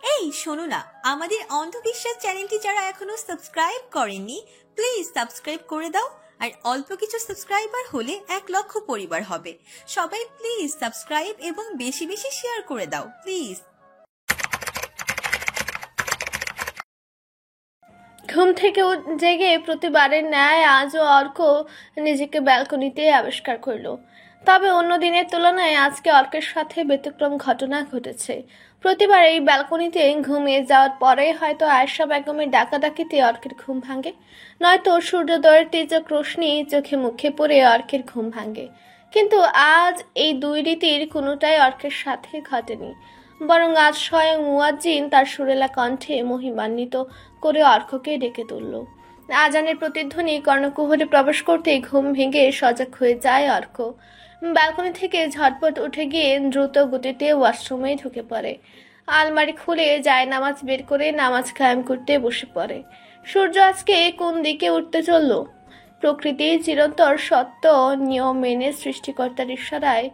এই শোনো না, আমাদের অন্ধবিশ্বাস চ্যানেলটি যারা এখনো সাবস্ক্রাইব করেননি প্লিজ সাবস্ক্রাইব করে দাও। আর অল্প কিছু সাবস্ক্রাইবার হলে 1 লক্ষ পরিবার হবে। সবাই প্লিজ সাবস্ক্রাইব এবং বেশি বেশি শেয়ার করে দাও প্লিজ। ঘুম থেকে জেগে প্রতিবারের ন্যায় আজও অর্ক নিজেকে ব্যালকনিতে আবিষ্কার করলো। তবে অন্য দিনের তুলনায় আজকে অর্কের সাথে ব্যতিক্রম ঘটনা ঘটেছে। প্রতিবার এই ব্যালকনিতে ঘুমিয়ে যাওয়ার পরে হয়তো আয়েশা বেগমের ডাকাডাকিতে অর্কের ঘুম ভাঙে, নয়তো সূর্যোদয়ের তেজক রোশনি চোখে মুখে পড়ে অর্কের ঘুম ভাঙে। কিন্তু আজ এই দুই রীতির কোনোটাই অর্কের সাথে ঘটেনি, বরং আজ স্বয়ং মুয়াজ্জিন তার সুরেলা কণ্ঠে মহিমান্বিত করে অর্ককে ডেকে তুলল। আজানের প্রতিধ্বনি কর্ণকুহরে প্রবেশ করতে ঘুম ভেঙে সজাগ হয়ে যায় অর্ক। ব্যালকনি থেকে ঝটপট উঠে গিয়ে দ্রুত গতিতে ওয়াশরুমে ঢুকে পড়ে। আলমারি খুলে যায় নামাজ বের করে নামাজ কায়েম করতে বসে পড়ে। সূর্য আজকে কোন দিকে উঠতে চলল? প্রকৃতির চিরন্তর সত্য নিয়ম মেনে সৃষ্টিকর্তার ইশারায়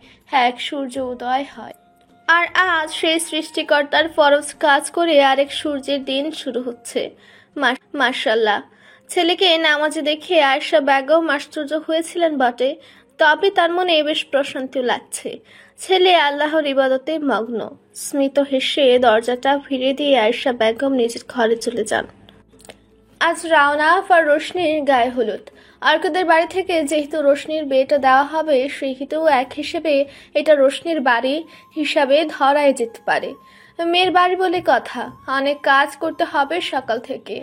এক সূর্য উদয় হয়। আর আজ সেই সৃষ্টিকর্তার ফরজ কাজ করে আরেক সূর্যের দিন শুরু হচ্ছে। মাশাআল্লাহ। ছেলেকে নামাজে দেখে আয়েশা বেগম আশ্চর্য হয়েছিলেন বটে, তবে তার মনে বেশ প্রশান্তি লাগছে। ছেলে আল্লাহর ইবাদতে মগ্ন। স্মিত হেসে দরজাটা ফিরে দিয়ে আয়েশা বেগম নিজের ঘরে চলে যান। আজ রাওনাফ আর রোশনির গায়ে হলুদ। অর্কদের বাড়ি থেকে যেহেতু রোশনির বিয়েটা দেওয়া হবে, সেহেতু এক হিসেবে এটা রোশনির বাড়ি হিসাবে ধরাই যেতে পারে। মেয়ের বাড়ি বলে কথা, অনেক কাজ করতে হবে সকাল থেকে।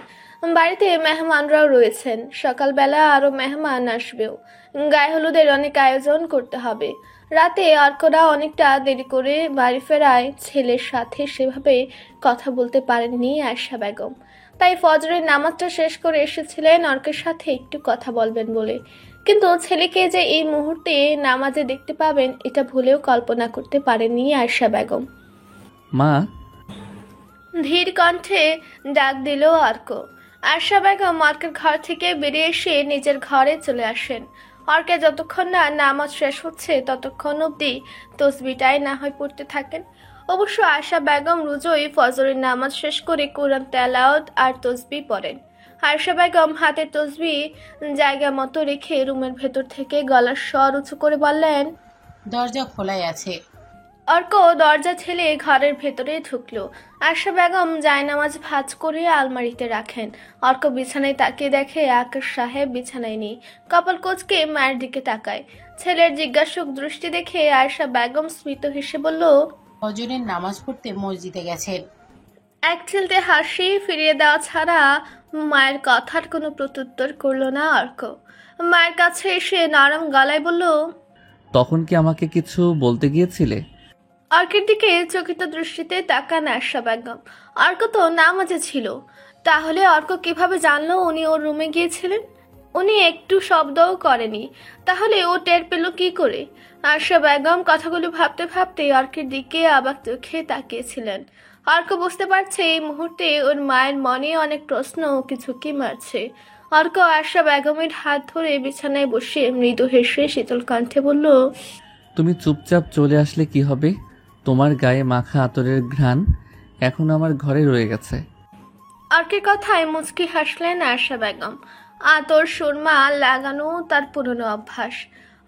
বাড়িতে মেহমানরাও রয়েছেন, সকালবেলা আরো মেহমান আসবেও। গায়ে হলুদের অনেক আয়োজন করতে হবে। রাতে অর্করা অনেকটা দেরি করে বাড়ি ফেরায় ছেলের সাথে সেভাবে কথা বলতে পারেননি আয়েশা বেগম। তাই ফজরের নামাজটা শেষ করে এসেছিলেন অর্কের সাথে একটু কথা বলবেন বলে। কিন্তু ছেলেকে যে এই মুহূর্তে নামাজে দেখতে পাবেন এটা ভুলেও কল্পনা করতে পারেননি আয়েশা বেগম। মা। ধীর কণ্ঠে ডাক দিল অর্ক। আয়েশা বেগম অর্কের ঘর থেকে বেরিয়ে এসে নিজের ঘরে চলে আসেন। অর্কে যতক্ষণ না নামাজ শেষ হচ্ছে ততক্ষণ অবধি তসবিটাই না হয় পড়তে থাকেন। অবশ্য আয়েশা বেগম রোজই ফজরের নামাজ শেষ করে কোরআন তেলাওয়াত আর তসবি পড়েন। আয়েশা বেগম হাতে তসবি জায়গা মতো রেখে রুমের ভেতর থেকে গলার স্বর উঁচু করে বললেন, দরজা খোলাই আছে। অর্ক দরজা ঠেলে ঘরের ভেতরে ঢুকলো। আয়েশা বেগম জায়নামাজ ভাঁজ করে আলমারিতে রাখেন। অর্ক বিছানায় তাকিয়ে দেখে আকাশ সাহেব বিছানায় নেই। কপাল কোচকে মায়ের দিকে তাকায়। ছেলের জিজ্ঞাসুক দৃষ্টি দেখে আয়েশা বেগম স্মিত হেসে বলল, ফজরের নামাজ পড়তে মসজিদে গেছেন। এক চিলতে হাসি ফিরিয়ে দেওয়া ছাড়া মায়ের কথার কোনো প্রত্যুত্তর করল না অর্ক। মায়ের কাছে এসে নরম গলায় বলল, তখন কি আমাকে কিছু বলতে গিয়েছিলে? অর্কের দিকে চকিত দৃষ্টিতে তাকান আয়েশা বেগম। অর্ক তো নামাজে ছিল। তাহলে অর্ক কিভাবে জানলো উনি ওর রুমে গিয়েছিলেন? উনি একটু শব্দও করেনি, তাহলে ও টের পেল কি করে? আয়েশা বেগম কথাগুলো ভাবতে ভাবতে অর্কের দিকে অবাক চোখে তাকিয়েছিলেন। অর্ক বুঝতে পারছে এই মুহূর্তে ওর মায়ের মনে অনেক প্রশ্ন ওকে ঝুঁকি মারছে। অর্ক আয়েশা বেগমের হাত ধরে বিছানায় বসে মৃদু হেসে শীতল কণ্ঠে বলল, তুমি চুপচাপ চলে আসলে কি হবে? তোমার গায়ে মাখা আতরের ঘ্রাণ এখন আমার ঘরে রয়ে গেছে। অর্কের কথায় মুচকি হাসলেন আয়েশা বেগম। আতর সুরমা লাগানো তার পুরনো অভ্যাস।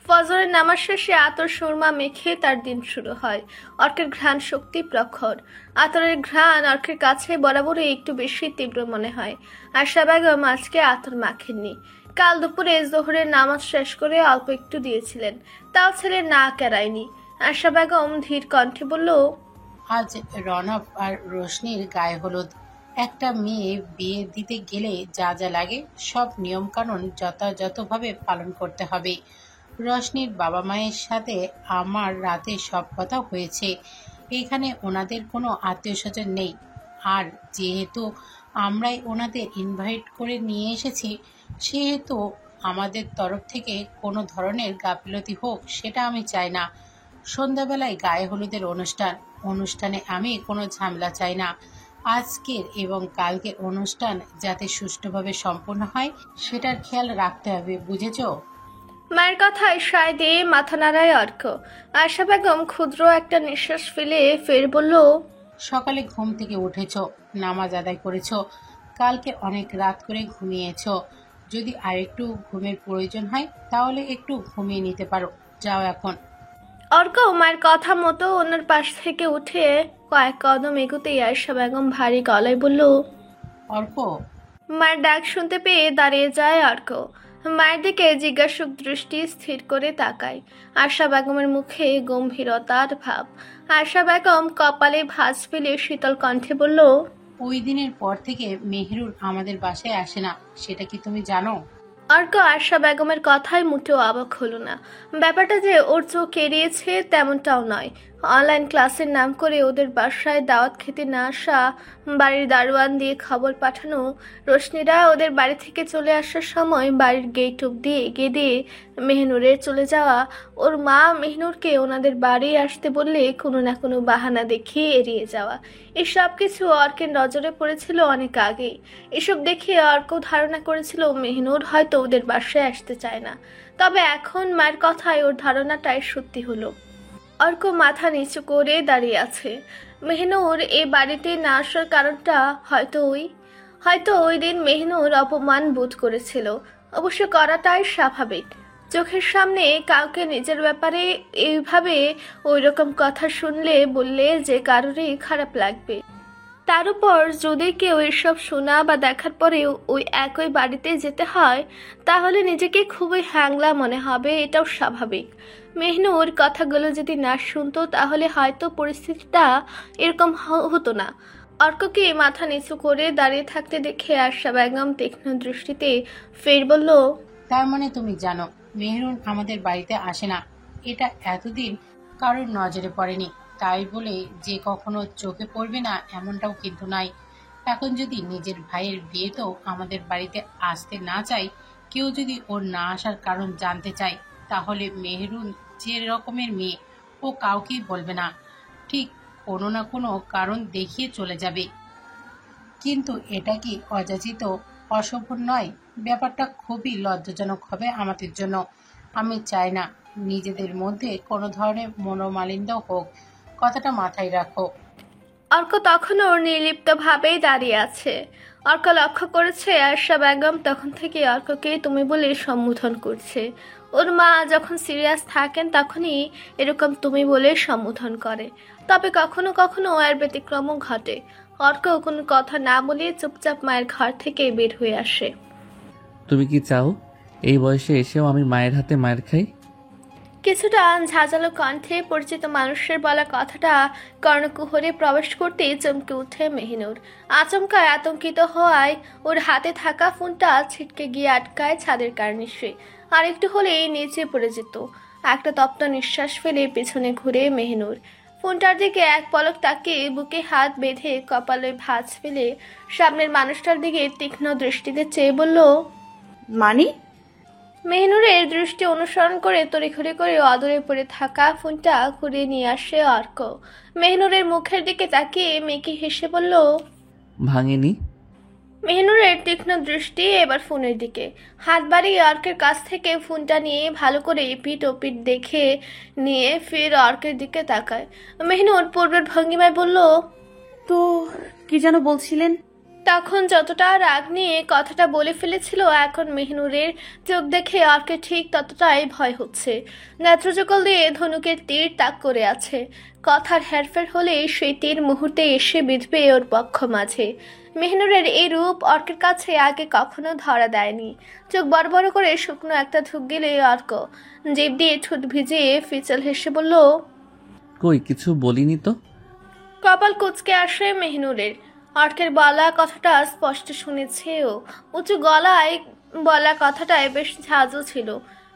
ফজরের নামাজ শেষে আতর সুরমা মেখে তার দিন শুরু হয়। অর্কের ঘ্রাণ শক্তি প্রখর। আতরের ঘ্রাণ অর্কের কাছে বরাবরই একটু বেশি তীব্র মনে হয়। আয়েশা বেগম আজকে আতর মাখেননি। কাল দুপুরে জোহরের নামাজ শেষ করে অল্প একটু দিয়েছিলেন, তাও ছেলে না কেরায়নি। আয়েশা বেগম ধীর কণ্ঠে বলল, আজ রনব আর রোশনির গায়ে হলুদ। একটা মেয়ে বিয়ে দিতে গেলে যা যা লাগে সব নিয়মকানুন যথাযথভাবে পালন করতে হবে। রোশনির বাবা মায়ের সাথে আমার রাতে সব কথা হয়েছে। এখানে ওনাদের কোনো আত্মীয় স্বজন নেই, আর যেহেতু আমরাই ওনাদের ইনভাইট করে নিয়ে এসেছি, সেহেতু আমাদের তরফ থেকে কোনো ধরনের গাফিলতি হোক সেটা আমি চাই না। সন্ধ্যাবেলায় গায়ে হলুদের অনুষ্ঠানে আমি কোনো ঝামেলা চাই না। আজকের এবং কালকের অনুষ্ঠান যাতে সুষ্ঠুভাবে সম্পন্ন হয় সেটার খেয়াল রাখতে হবে, বুঝেছো? মায়ের কথায় সায় দিয়ে মাথা নাড়ায় অর্ক। আয়েশা বেগম ক্ষুদ্র একটা নিঃশ্বাস ফেলে ফের বলল, সকালে ঘুম থেকে উঠেছো, নামাজ আদায় করেছো, কালকে অনেক রাত করে ঘুমিয়েছো। যদি আরেকটু ঘুমের প্রয়োজন হয় তাহলে একটু ঘুমিয়ে নিতে পারো। যাও এখন। অর্ক মায়ের কথা মতো ওনার পাশ থেকে উঠে কয়েক কদম এগোতেই আয়েশা বেগম ভারী গলায় বলল, অর্ক। মায়ের ডাক শুনতে পেয়ে দাঁড়িয়ে যায় অর্ক। মায়ের দিকে জিজ্ঞাসুক দৃষ্টি স্থির করে তাকায়। আয়েশা বেগমের মুখে গম্ভীরতার ভাব। আয়েশা বেগম কপালে ভাঁজ ফেলে শীতল কণ্ঠে বলল, ওই দিনের পর থেকে মেহেরুর আমাদের বাসায় আসে না, সেটা কি তুমি জানো? অর্ক আয়েশা বেগমের কথায় মোটেও অবাক হলো না। ব্যাপারটা যে ওর চোখ এড়িয়েছে তেমনটাও নয়। অনলাইন ক্লাসের নাম করে ওদের বাসায় দাওয়াত খেতে না আসা, বাড়ির দারোয়ান দিয়ে খবর পাঠানো, রোশনিরা ওদের বাড়ি থেকে চলে আসার সময় বাড়ির গেট অব্দি এগিয়ে দিয়ে মেহনুরের চলে যাওয়া, ওর মা মেহনুরকে ওনাদের বাড়ি আসতে বললে কোনো না কোনো বাহানা দেখিয়ে এড়িয়ে যাওয়া, এসব কিছু অর্কের নজরে পড়েছিল অনেক আগেই। এসব দেখে অর্ক ধারণা করেছিল মেহনুর হয়তো ওদের বাসায় আসতে চায় না। তবে এখন মায়ের কথায় ওর ধারণাটাই সত্যি হলো। অর্ক মাথা নিচু করে দাঁড়িয়ে আছে। মেহনুর এ বাড়িতে না আসার কারণটা হয়তো ওই দিন মেহনুর অপমান বোধ করেছিল। অবশ্য করাটাই স্বাভাবিক। চোখের সামনে কাউকে নিজের ব্যাপারে এইভাবে ওই রকম কথা শুনলে বললে যে কারোরই খারাপ লাগবে। তার উপর যদি কেউ এসব শোনা বা দেখার পরেও ওই একই বাড়িতে যেতে হয়, তাহলে নিজেকে খুবই হ্যাংলা মনে হবে, এটাও স্বাভাবিক। মেহনুর কথাগুলো যদি না শুনতো তাহলে হয়তো পরিস্থিতিটা এরকম হতো না। অর্ককে মাথা নিচু করে দাঁড়িয়ে থাকতে দেখে আয়েশা বেগম তীক্ষ্ণ দৃষ্টিতে ফের বলল, তার মানে তুমি জানো মেহরুন আমাদের বাড়িতে আসে না? এটা এতদিন কারোর নজরে পড়েনি, তাই বলে যে কখনো চোখে পড়বে না এমনটাও কিন্তু নাই। এখন যদি নিজের ভাইয়ের বিয়েতেও আমাদের বাড়িতে আসতে না চাই, কেউ যদি ওর না আসার কারণ জানতে চায়, তাহলে মেহরুন যে রকমের মেয়ে, ও কাউকেই বলবে না, ঠিক কোনো না কোনো কারণ দেখিয়ে চলে যাবে। কিন্তু এটা কি অযাচিত অশোভন নয়? ব্যাপারটা খুবই লজ্জাজনক হবে আমাদের জন্য। আমি চাই না নিজেদের মধ্যে কোনো ধরনের মনোমালিন্য হোক, কথাটা মাথায় রাখো। অর্ক তখনও নির্লিপ্তভাবেই দাঁড়িয়ে আছে। অর্ক লক্ষ্য করেছে আয়েশা বেগম তখন থেকে অর্ককে তুমি বলে সম্বোধন করছে। ওর মা যখন সিরিয়াস থাকেন তখনই এরকম তুমি বলে সম্বোধন করে। তবে কখনো কখনো এর ব্যতিক্রমও ঘটে। অর্ক কোনো কথা না বলে চুপচাপ মায়ের ঘর থেকে বের হয়ে আসে। তুমি কি চাও এই বয়সে এসেও আমি মায়ের হাতে মায়ের খাই? কিছুটা ঝাঁঝালো কণ্ঠে পরিচিত মানুষের বলা কথাটা কর্ণকুহরে প্রবেশ করতে চমকে উঠে মেহিনুর। আচমকায় আতঙ্কিত হওয়ায় ওর হাতে থাকা ফোনটা ছিটকে গিয়ে আটকায় ছাদের কার্নিশে। আর একটু হলেই নিচে পড়ে যেত। একটা তপ্ত নিঃশ্বাস ফেলে পেছনে ঘুরে মেহিনুর ফোনটার দিকে এক পলক তাকিয়ে বুকে হাত বেঁধে কপালে ভাঁজ ফেলে সামনের মানুষটার দিকে তীক্ষ্ণ দৃষ্টিতে চেয়ে বলল, মানে? মেহনুরের দৃষ্টি অনুসরণ করে তড়িঘড়ি করে অদূরে পড়ে থাকা ফোনটা ঘুরিয়ে নিয়ে আসে অর্ক। মেহনুরের মুখের দিকে তাকিয়ে মেকি হেসে বলল, ভাঙেনি। মেহনুরের তীক্ষ্ণ দৃষ্টি এবার ফোনের দিকে। হাত বাড়িয়ে অর্কের কাছ থেকে ফোনটা নিয়ে ভালো করে পিঠ ও পিঠ দেখে নিয়ে ফের অর্কের দিকে তাকায়। মেহনুর পূর্বের ভঙ্গিমায় বলল, তো কি যেন বলছিলেন? তখন যতটা রাগ নিয়ে কথাটা বলে ফেলেছিল, এখন মেহনুরের চোখ দেখে অর্কে ঠিক ততটাই ভয় হচ্ছে। নেত্রযুগল দিয়ে ধনুকের তীর তাক করে আছে। কথার হেরফের হলে সেই তীর মুহূর্তে এসে বিঁধবে ওর পক্ষ মাঝে। মেহনুরের এই রূপ অর্কের কাছে আগে কখনো ধরা দেয়নি। চোখ বড় বড় করে শুকনো একটা ঢুক গেলে অর্ক জিভ দিয়ে ঠোঁট ভিজিয়ে ফিচল হেসে বলল, কই কিছু বলিনি তো। কপাল কুঁচকে আসে মেহনুরের। অর্কের বলা কথাটা স্পষ্ট শুনেছে ও। উঁচু গলায় বলা কথাটায় বেশ ঝাঁজও ছিল।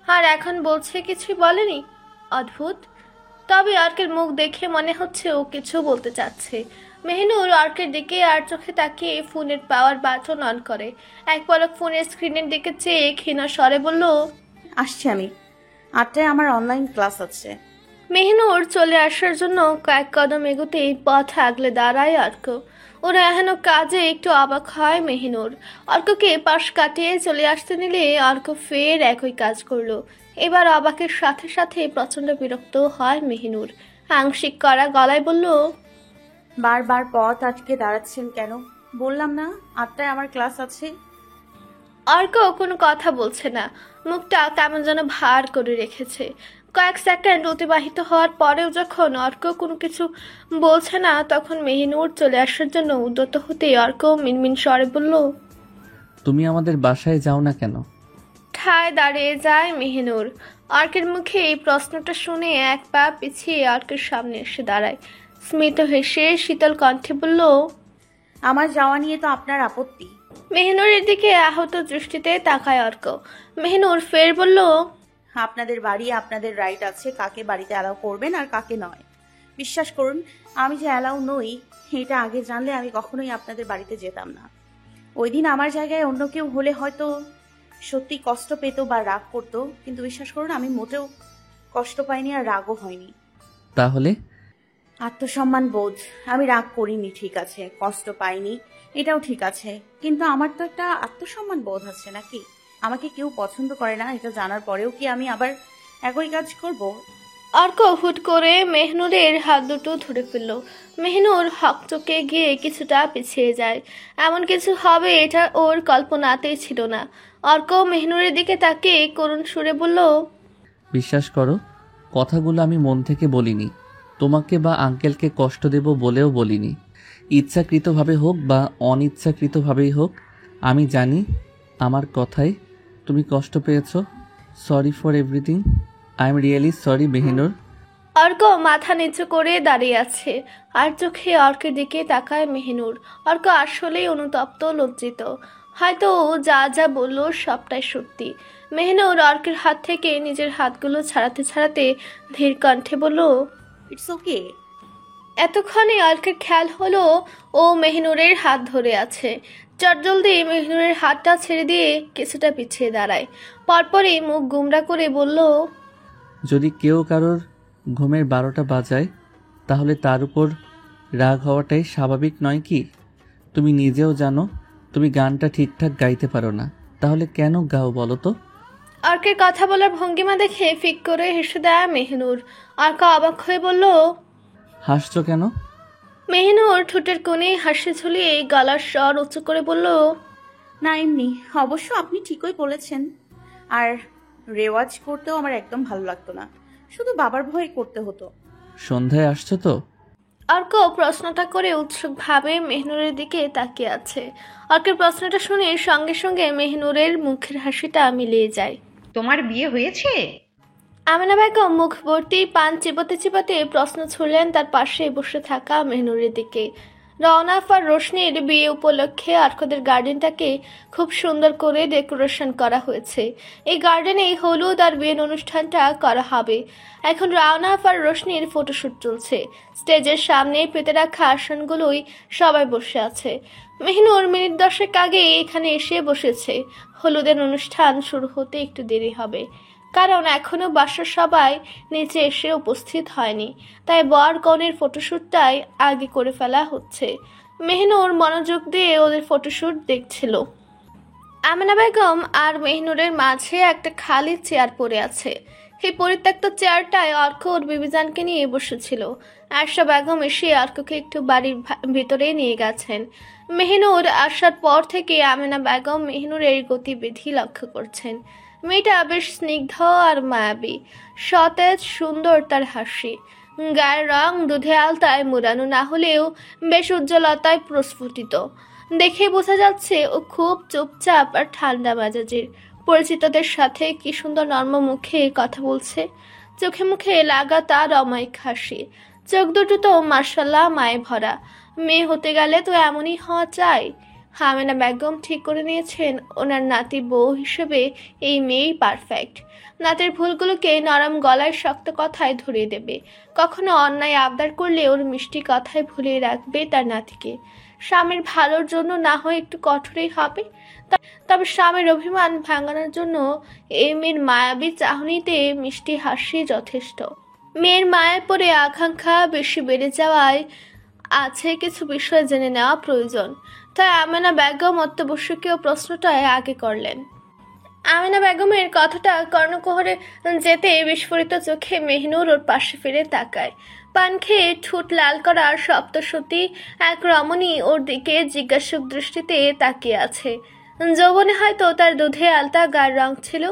আর এখন বলছে কিছুই বলেনি। অদ্ভুত। তবে অর্কের মুখ দেখে মনে হচ্ছে ও কিছু বলতে চাচ্ছে। মেহনুর অর্কের দিকে আর চোখে তাকিয়ে ফোনের পাওয়ার বাটন অন করে। এক পলক ফোনের স্ক্রিনের দিকে চেয়ে ক্ষীণ স্বরে বলল, আসছি আমি, 8টায় আমার অনলাইন ক্লাস আছে। মেহনুর চলে আসার জন্য কয়েক কদম এগোতেই পথ আগলে দাঁড়ায় অর্ক। ওরা এহেন কাজে একটু অবাক হয় মেহনুর। অর্ককে পাশ কাটিয়ে চলে আসতে নিলে অর্ক ফের একই কাজ করলো। এবার অবাকের সাথে সাথে প্রচন্ড বিরক্ত হয় মেহনুর। আংশিক করা গলায় বলল, বারবার পথ আটকে দাঁড়াচ্ছেন কেন? বললাম না 8টায় আমার ক্লাস আছে। অর্ক কোনো কথা বলছে না, মুখটা কেমন যেন ভার করে রেখেছে। কয়েক সেকেন্ড অতিবাহিত হওয়ার পরেও যখন অর্ক কোনো কিছু বলছে না, তখন মেহিনুর চলে আসার জন্য উদ্যত হতে অর্ক মিনমিন স্বরে বলল, তুমি আমাদের বাসায় যাও না কেন? ঠায় দাঁড়িয়ে যায় মেহিনুর। অর্কের মুখে এই প্রশ্নটা শুনে এক পা পিছিয়ে অর্কের সামনে এসে দাঁড়ায়। স্মিত হেসে শীতল কণ্ঠে বলল, আমার যাওয়া নিয়ে তো আপনার আপত্তি। মেহিনুরের দিকে আহত দৃষ্টিতে তাকায় অর্ক। মেহিনুর ফের বলল, আপনাদের বাড়ি, আপনাদের রাইট আছে কাকে বাড়িতে অ্যালাউ করবেন আর কাকে নয়। বিশ্বাস করুন, আমি যে অ্যালাউ নই এটা আগে জানলে আমি কখনোই আপনাদের বাড়িতে যেতাম না। ওই দিন আমার জায়গায় অন্য কেউ হলে হয়তো সত্যি কষ্ট পেত বা রাগ করতো, কিন্তু বিশ্বাস করুন আমি মোটেও কষ্ট পাইনি আর রাগও হয়নি। তাহলে আত্মসম্মান বোধ। আমি রাগ করিনি, ঠিক আছে, কষ্ট পাইনি, এটাও ঠিক আছে, কিন্তু আমার তো একটা আত্মসম্মান বোধ আছে নাকি? আমাকে কেউ পছন্দ করে না এটা জানার পরেও কি আমি আবার একই কাজ করব? অর্ক হুট করে মেহনুরের হাত দুটো ধরে ফেলল। মেহনুর হকচকে গিয়ে কিছুটা পিছিয়ে যায়। এমন কিছু হবে এটা ওর কল্পনাতেই ছিল না। অর্ক মেহনুরের দিকে তাকিয়ে করুণ সুরে বলল, বিশ্বাস করো, কথাগুলো আমি মন থেকে বলিনি। তোমাকে বা আঙ্কেলকে কষ্ট দেব বলেও বলিনি। ইচ্ছাকৃতভাবে হোক বা অনিচ্ছাকৃতভাবেই হোক, আমি জানি আমার কথায় তুমি কষ্ট পেয়েছো। Sorry for everything. I am really sorry Mehinur. Arko মাথা নিচু করে দাঁড়িয়ে আছে, আর চোখে অর্কের দিকে তাকায় মেহনুর। অর্ক আসলেই অনুতপ্ত, লজ্জিত। হয়তো ও যা যা বলল সবটাই সত্যি। মেহনুর অর্কের হাত থেকে নিজের হাতগুলো ছাড়াতে ছাড়াতে ধীর কণ্ঠে বলল, ইটস ওকে। এতক্ষণে অর্কের খেয়াল হলো ও মেহনুরের হাত ধরে আছে। চটজলদি মেহনুরের হাতটা ছেড়ে দিয়ে কিছুটা পিছিয়ে দাঁড়ায়। পরপরই মুখ গুমরা করে বলল, যদি কেউ কারোর ঘুমের 12টা বাজায় তাহলে তার উপর রাগ হওয়াটাই স্বাভাবিক নয় কি? তুমি নিজেও জানো তুমি গানটা ঠিকঠাক গাইতে পারো না, তাহলে কেন গাও বলো তো? অর্কের কথা বলার ভঙ্গিমা দেখে ফিক করে হেসে দেয় মেহনুর। অর্ক অবাক হয়ে বলল, হাসছো কেন? মেহনুর ঠোঁটের কোণে হাসি ঝুলিয়ে গলার স্বর উঁচু করে বলল, না এমনি। অবশ্য আপনি ঠিকই বলেছেন। আর রেওয়াজ করতেও আমার একদম ভালো লাগতো না, শুধু বাবার ভয়ে করতে হতো। সন্ধ্যায় আসছো তো? অর্ক প্রশ্নটা করে উৎসুকভাবে মেহনুরের দিকে তাকিয়ে আছে। অর্কের প্রশ্নটা শুনে সঙ্গে সঙ্গে মেহনুরের মুখের হাসিটা মিলিয়ে যায়। তোমার বিয়ে হয়েছে? আমেনা বেগম মুখ ভর্তি পান চিবাতে চিবাতে প্রশ্ন ছুড়লেন তার পাশে বসে থাকা মেহনুরের দিকে। রওনাফ আর রোশনির বিয়ে উপলক্ষে অর্কদের গার্ডেনটাকে খুব সুন্দর করে ডেকোরেশন করা হয়েছে। এই গার্ডেনে হলুদ আর বিয়ের অনুষ্ঠানটা করা হবে। এখন রওনাফ আর রোশনির ফটোশ্যুট চলছে। স্টেজের সামনে পেতে রাখা আসনগুলোই সবাই বসে আছে। মেহনুর মিনিট 10 আগে এখানে এসে বসেছে। হলুদের অনুষ্ঠান শুরু হতে একটু দেরি হবে, কারণ এখনো বাসার সবাই নিচে এসে উপস্থিত হয়নি, তাই বর কনের ফটোশ্যুটটাই আগে করে ফেলা হচ্ছে। মেহনুর মনোযোগ দিয়ে ওদের ফটোশ্যুট দেখছিল। আমেনা বেগম আর মেহনুরের মাঝে একটা খালি চেয়ার পড়ে আছে। এই পরিত্যক্ত চেয়ারটায় অর্ক ওর বিবিজানকে নিয়ে বসেছিল। আয়শা বেগম এসে অর্ককে একটু বাড়ির ভিতরে নিয়ে গেছেন। মেহনুর আসার পর থেকে আমেনা বেগম মেহনুরের গতিবিধি লক্ষ্য করছেন। মেয়েটা বেশ স্নিগ্ধ আর মায়াবী, সতেজ, সুন্দর তার হাসি। গায়ের রং দুধে আলতায় মুড়ানো না হলেও বেশ উজ্জ্বলতায় প্রস্ফুটিত। দেখে বোঝা যাচ্ছে ও খুব চুপচাপ আর ঠান্ডা মেজাজের। পরিচিতদের সাথে কি সুন্দর নর্ম মুখে কথা বলছে, চোখে মুখে লাগাতার অমায়িক হাসি। চোখ দুটো তো মার্শাল্লাহ মায়ে ভরা। মেয়ে হতে গেলে তো এমনই হওয়া চাই। আমেনা বেগম ঠিক করে নিয়েছেন ওনার নাতি বউ হিসেবে এই মেয়েই পারফেক্ট। নাতের ভুলগুলোকে নরম গলায় শক্ত কথায় ধরিয়ে দেবে। কখনো অন্যায় আবদার করলে ওর মিষ্টি কথায় ভুলিয়ে রাখবে তার নাতিকে। স্বামীর ভালোর জন্য না হয় একটু কঠোরই হবে, তবে স্বামীর অভিমান ভাঙানোর জন্য এই মেয়ের মায়াবী চাহনিতে মিষ্টি হাসি যথেষ্ট। মেয়ের মায়ের পরে আকাঙ্ক্ষা বেশি বেড়ে যাওয়ায় আছে কিছু বিষয় জেনে নেওয়া প্রয়োজন। তাই আমেনা বেগম অত্যাবশ্যকীয় প্রশ্নটাই আগে করলেন। আমিনা বেগমের কথাটা কর্ণকুহরে যেতে বিস্ফোরিত চোখে মেহিনুর ওর পাশে ফিরে তাকায়। পান খেয়ে ঠোঁট লাল করা সপ্তসতী এক রমণী ওর দিকে জিজ্ঞাসুক দৃষ্টিতে তাকিয়ে আছে। যৌবনে হয়তো তার দুধে আলতা গায়ের রং ছিল,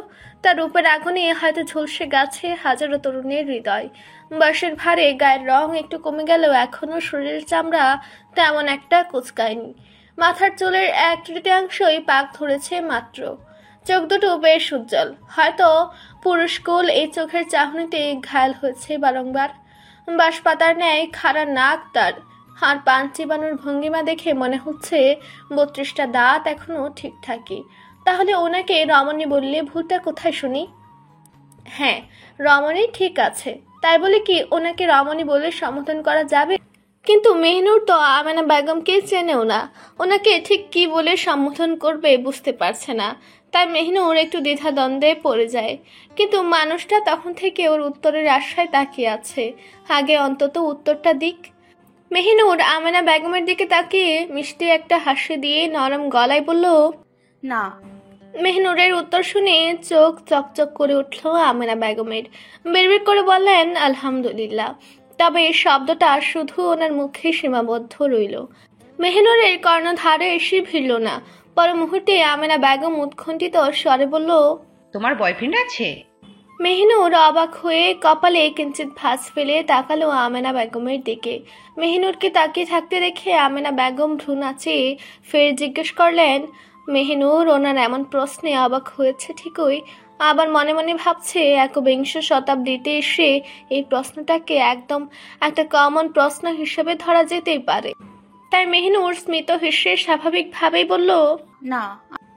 তার রূপের আগুনে হয়তো ঝলসে গেছে হাজারো তরুণের হৃদয়। বয়সের ভারে গায়ের রং একটু কমে গেলেও এখনো শরীরের চামড়া তেমন একটা কুচকায়নি। মাথার চুলের 1/3 পাক ধরেছে মাত্র। চোখ দুটো বেশ উজ্জ্বল, হয়তো পুরুষকুল এই চোখের চাহনিতে ঘায়াল হয়েছে বারংবার। বাঁশপাতার ন্যায় খাড়া নাক তার, আর পান চিবানোর ভঙ্গিমা দেখে মনে হচ্ছে 32টা দাঁত এখনো ঠিকঠাকই। তাহলে ওনাকে রমণী বললে ভুলটা কোথায় শুনি? হ্যাঁ, রমণী ঠিক আছে, তাই বলে কি ওনাকে রমণী বলে সম্বোধন করা যাবে? কিন্তু মেহনুর তো আমেনা বেগমকে চেনেও না, ওনাকে ঠিক কি বলে সম্বোধন করবে বুঝতে পারছে না। তাই মেহনুর একটু দ্বিধাদ্বন্দ্বে পড়ে যায়। কিন্তু মানুষটা তখন থেকে ওর উত্তরের আশায় তাকিয়ে আছে, আগে অন্তত উত্তরটা দিক। মেহনুর আমেনা বেগমের দিকে তাকিয়ে মিষ্টি একটা হাসি দিয়ে নরম গলায় বলল, না। মেহনুরের উত্তর শুনে চোখ চকচক করে উঠল আমেনা বেগমের। বিড়বিড় করে বললেন, আলহামদুলিল্লাহ। তবে এই শব্দটা শুধু ওনার মুখে সীমাবদ্ধ রইল। মেহনুরের কর্ণধারে এসে ভিড়ল না। পর মুহূর্তে আমেনা বেগম উৎকণ্ঠিত স্বরে বলল, তোমার বয়ফ্রেন্ড আছে? মেহনুর অবাক হয়ে কপালে কিঞ্চিত ভাঁজ ফেলে তাকালো আমেনা বেগমের দিকে। মেহনুরকে তাকিয়ে থাকতে দেখে আমেনা বেগম ভ্রু নাচিয়ে ফের জিজ্ঞেস করলেন। মেহনুর ওনার এমন প্রশ্নে অবাক হয়েছে ঠিকই, আবার মনে মনে ভাবছে 21 শতাব্দীতে এসে এই প্রশ্নটাকে একদম একটা কমন প্রশ্ন হিসেবে ধরা যেতেই পারে। তাই মেহনুর স্মিত হেসে স্বাভাবিকভাবেই বলল, না।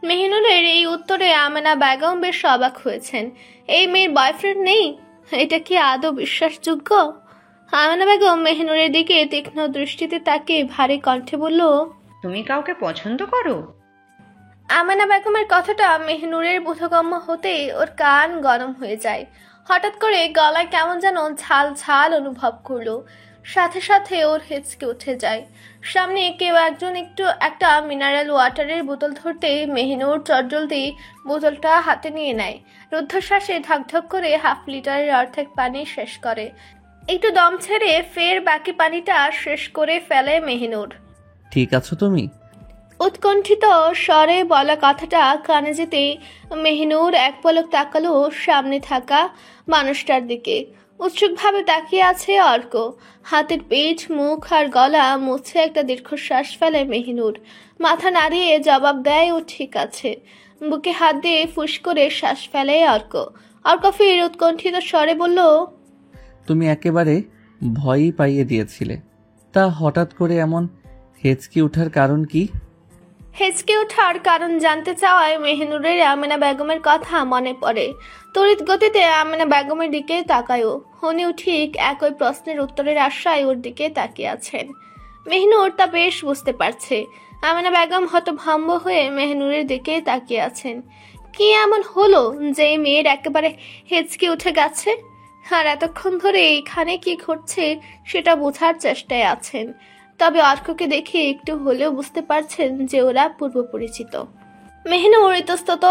মেহনুরের এই উত্তরে আমেনা বেগম বেশ অবাক হয়েছেন। এই মেয়ের বয়ফ্রেন্ড নেই, এটা কি আদৌ বিশ্বাসযোগ্য? আমেনা বেগম মেহনুরের দিকে তীক্ষ্ণ দৃষ্টিতে তাকিয়ে ভারী কণ্ঠে বলল, তুমি কাউকে পছন্দ করো? আমেনা বেগমের কথাটা মেহনুরের বোধগম্য হতেই ওর কান গরম হয়ে যায়। হঠাৎ করে গলায় কেমন যেন ঝাল ঝাল অনুভব করলো, সাথে সাথে ওর হেঁচকে উঠে যায়। সামনে কেউ একজন একটা মিনারেল ওয়াটারের বোতল ধরতে মেহনুর চটজলদি বোতলটা হাতে নিয়ে নেয়। রুদ্ধশ্বাসে ঢকঢক করে 1/2 লিটারের অর্ধেক পানি শেষ করে। একটু দম ছেড়ে ফের বাকি পানিটা শেষ করে ফেলে মেহনুর। ঠিক আছো তুমি? উৎকণ্ঠিত স্বরে বলা কথাটা কানে যেতে মেহনুর এক পলক তাকালো সামনে থাকা মানুষটার দিকে। উৎসুকভাবে তাকিয়ে আছে অর্ক। হাতের পিঠ, মুখ আর গলা মুছে একটা দীর্ঘশ্বাস ফেলে মেহনুর। মাথা নাড়িয়ে জবাব দেয়, ও ঠিক আছে। বুকে হাত দিয়ে ফুস করে শ্বাস ফেলে অর্ক। অর্ক ফির উৎকণ্ঠিত স্বরে বলল, তুমি একেবারে ভয়ই পাইয়ে দিয়েছিলে। তা হঠাৎ করে এমন হেঁচকি ওঠার কারণ কি? হেঁচকে ওঠার কারণ জানতে চাওয়ায় মেহনুরের আমেনা বেগমের কথা মনে পড়ে। তড়িৎ গতিতে আমেনা বেগমের দিকে তাকায়ও। উনিও ঠিক একই প্রশ্নের উত্তরের আশায় ওর দিকে তাকিয়ে আছেন। মেহনুর তা বেশ বুঝতে পারছে। আমেনা বেগম হতভম্ব হয়ে মেহনুরের দিকে তাকিয়ে আছেন। কি এমন হলো যে এই মেয়ের একেবারে হেঁচকে উঠে গেছে? আর এতক্ষণ ধরে এইখানে কি ঘটছে সেটা বোঝার চেষ্টায় আছেন। তবে অর্ককে দেখে একটু হলেও বুঝতে পারছেন যে ওরা পূর্ব পরিচিত। মেহনুর ইতস্তত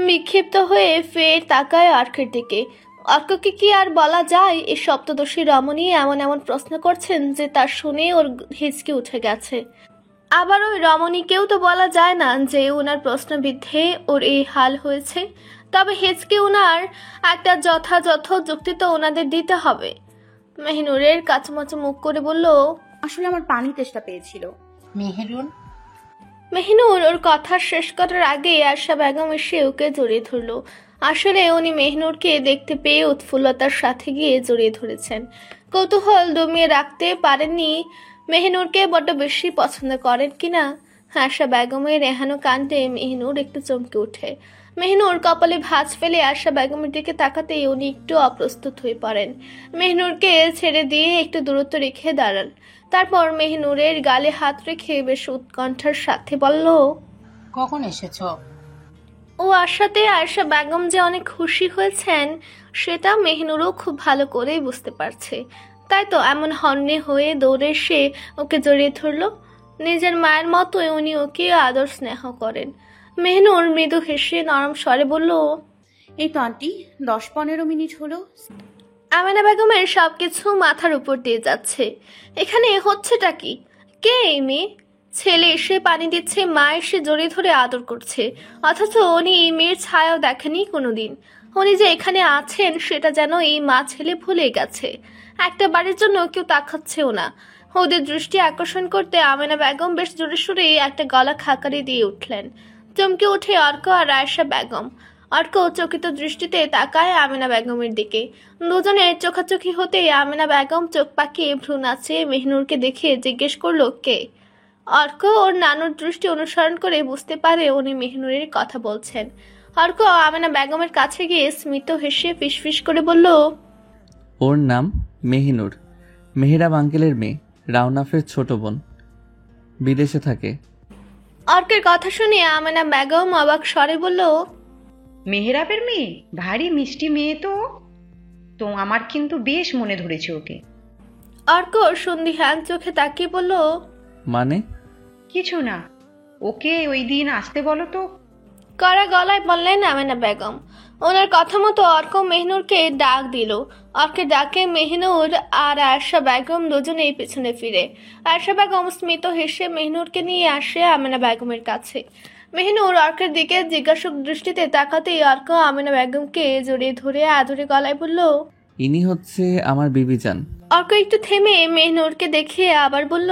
বিক্ষিপ্ত হয়ে ফের তাকায় অর্কের দিকে। অর্ককে কি আর বলা যায়? এই সপ্তদশী রমণী এমন এমন প্রশ্ন করছেন যে তার শুনে ওর হিচকি উঠে গেছে। আবার ওই রমণীকেও তো বলা যায় না যে ওনার প্রশ্নবিদ্ধে ওর এই হাল হয়েছে। তবে হেঁচকে ওনার একটা যথাযথ যুক্তি তো ওনাদের দিতে হবে। মেহনুরের কাচুমাচু মুখ করে বলল, আসলে আমার পানি তেষ্টা পেয়েছিল। মেহনুর ওর কথা শেষ করার আগে আশা বেগম এসে ওকে জড়িয়ে ধরল। আসলে উনি মেহনুরকে দেখতে পেয়ে উৎফুল্লতার সাথে গিয়ে জড়িয়ে ধরেছেন। কৌতূহল দমিয়ে রাখতে পারেননি মেহনুরকে বড্ড বেশি পছন্দ করেন কিনা। আশা বেগমের এহানো কাণ্ডে মেহনুর একটু চমকে ওঠে। মেহনুর কপালে ভাঁজ ফেলে আশা বেগমের দিকে তাকাতেই উনি একটু অপ্রস্তুত হয়ে পড়েন। মেহনুরকে ছেড়ে দিয়ে একটু দূরত্ব রেখে দাঁড়ান। তারপর মেহনুরের গালে হাত রেখে বেশ উৎকণ্ঠার সাথে বলল, কখন এসেছো? ও আশাতে আয়শা বেগম যে অনেক খুশি হয়েছেন সেটা মেহনুরও খুব ভালো করেই বুঝতে পারছে। তাই তো এমন হন্যে হয়ে দৌড়ে এসে ওকে জড়িয়ে ধরল। নিজের মায়ের মতোই উনি ওকে আদর স্নেহ করেন। মেহনুর মৃদু হেসে নরম স্বরে বলল, এই তো আন্টি 10-15 মিনিট হলো। আমেনা বেগমের সবকিছু মাথার উপর দিয়ে যাচ্ছে। এখানে হচ্ছেটা কি? কে এই মেয়ে? ছেলে এসে পানি দিচ্ছে, মা এসে জড়িয়ে ধরে আদর করছে, অথচ উনি এই মেয়ের ছায়াও দেখেনি কোনোদিন। উনি যে এখানে আছেন সেটা যেন এই মা ছেলে ভুলে গেছে। একটা বাড়ির জন্য কেউ তাকাচ্ছেও না। ওদের দৃষ্টি আকর্ষণ করতে আমেনা বেগম বেশ জোরে সোরে একটা গলা খাকারি দিয়ে উঠলেন। চমকে উঠে অর্ক আর আয়েশা বেগম। অর্ক চকিত দৃষ্টিতে তাকায় আমেনা বেগমের দিকে। দুজনের চোখাচোখি হতেই আমেনা বেগম চোখ পাকিয়ে ভ্রু নাচিয়ে মেহনুরকে দেখে জিজ্ঞেস করলো, কে? অর্ক ওর নানুর দৃষ্টি অনুসরণ করে বুঝতে পারে উনি মেহনুরের কথা বলছেন। অর্ক আমেনা বেগমের কাছে গিয়ে স্মিত হেসে ফিসফিস করে বলল, ওর নাম মেহিনুর, মেহেরাব আঙ্কেলের মেয়ে, রাউনাফের ছোট বোন, বিদেশে থাকে। অর্কের কথা শুনে আমেনা বেগম অবাক স্বরে বলল, মেহেরাবের মেয়ে? ভারী মিষ্টি মেয়ে তো। তো আমার কিন্তু বেশ মনে ধরেছে ওকে। অর্ক সন্দিহান চোখে তাকিয়ে বলল, মানে? কিছু না, ওকে ওই দিন আসতে বলো তো। কড়া গলায় বললেন আমেনা বেগম। ওনার কথা মতো অর্ক মেহনুরকে ডাক দিল। অর্কের ডাকে মেহনুর আর আয়েশা বেগম দুজনেই পেছনে ফিরে। আয়েশা বেগম স্মিত হেসে মেহনুরকে নিয়ে আসে আমেনা বেগমের কাছে। মেহনুর অর্কের দিকে জিজ্ঞাসক দৃষ্টিতে তাকাতেই অর্ক আমেনা বেগমকে জড়িয়ে ধরে আদুরে গলায় বলল, ইনি হচ্ছে আমার বিবিজান। অর্ক একটু থেমে মেহনুরকে দেখে আবার বলল,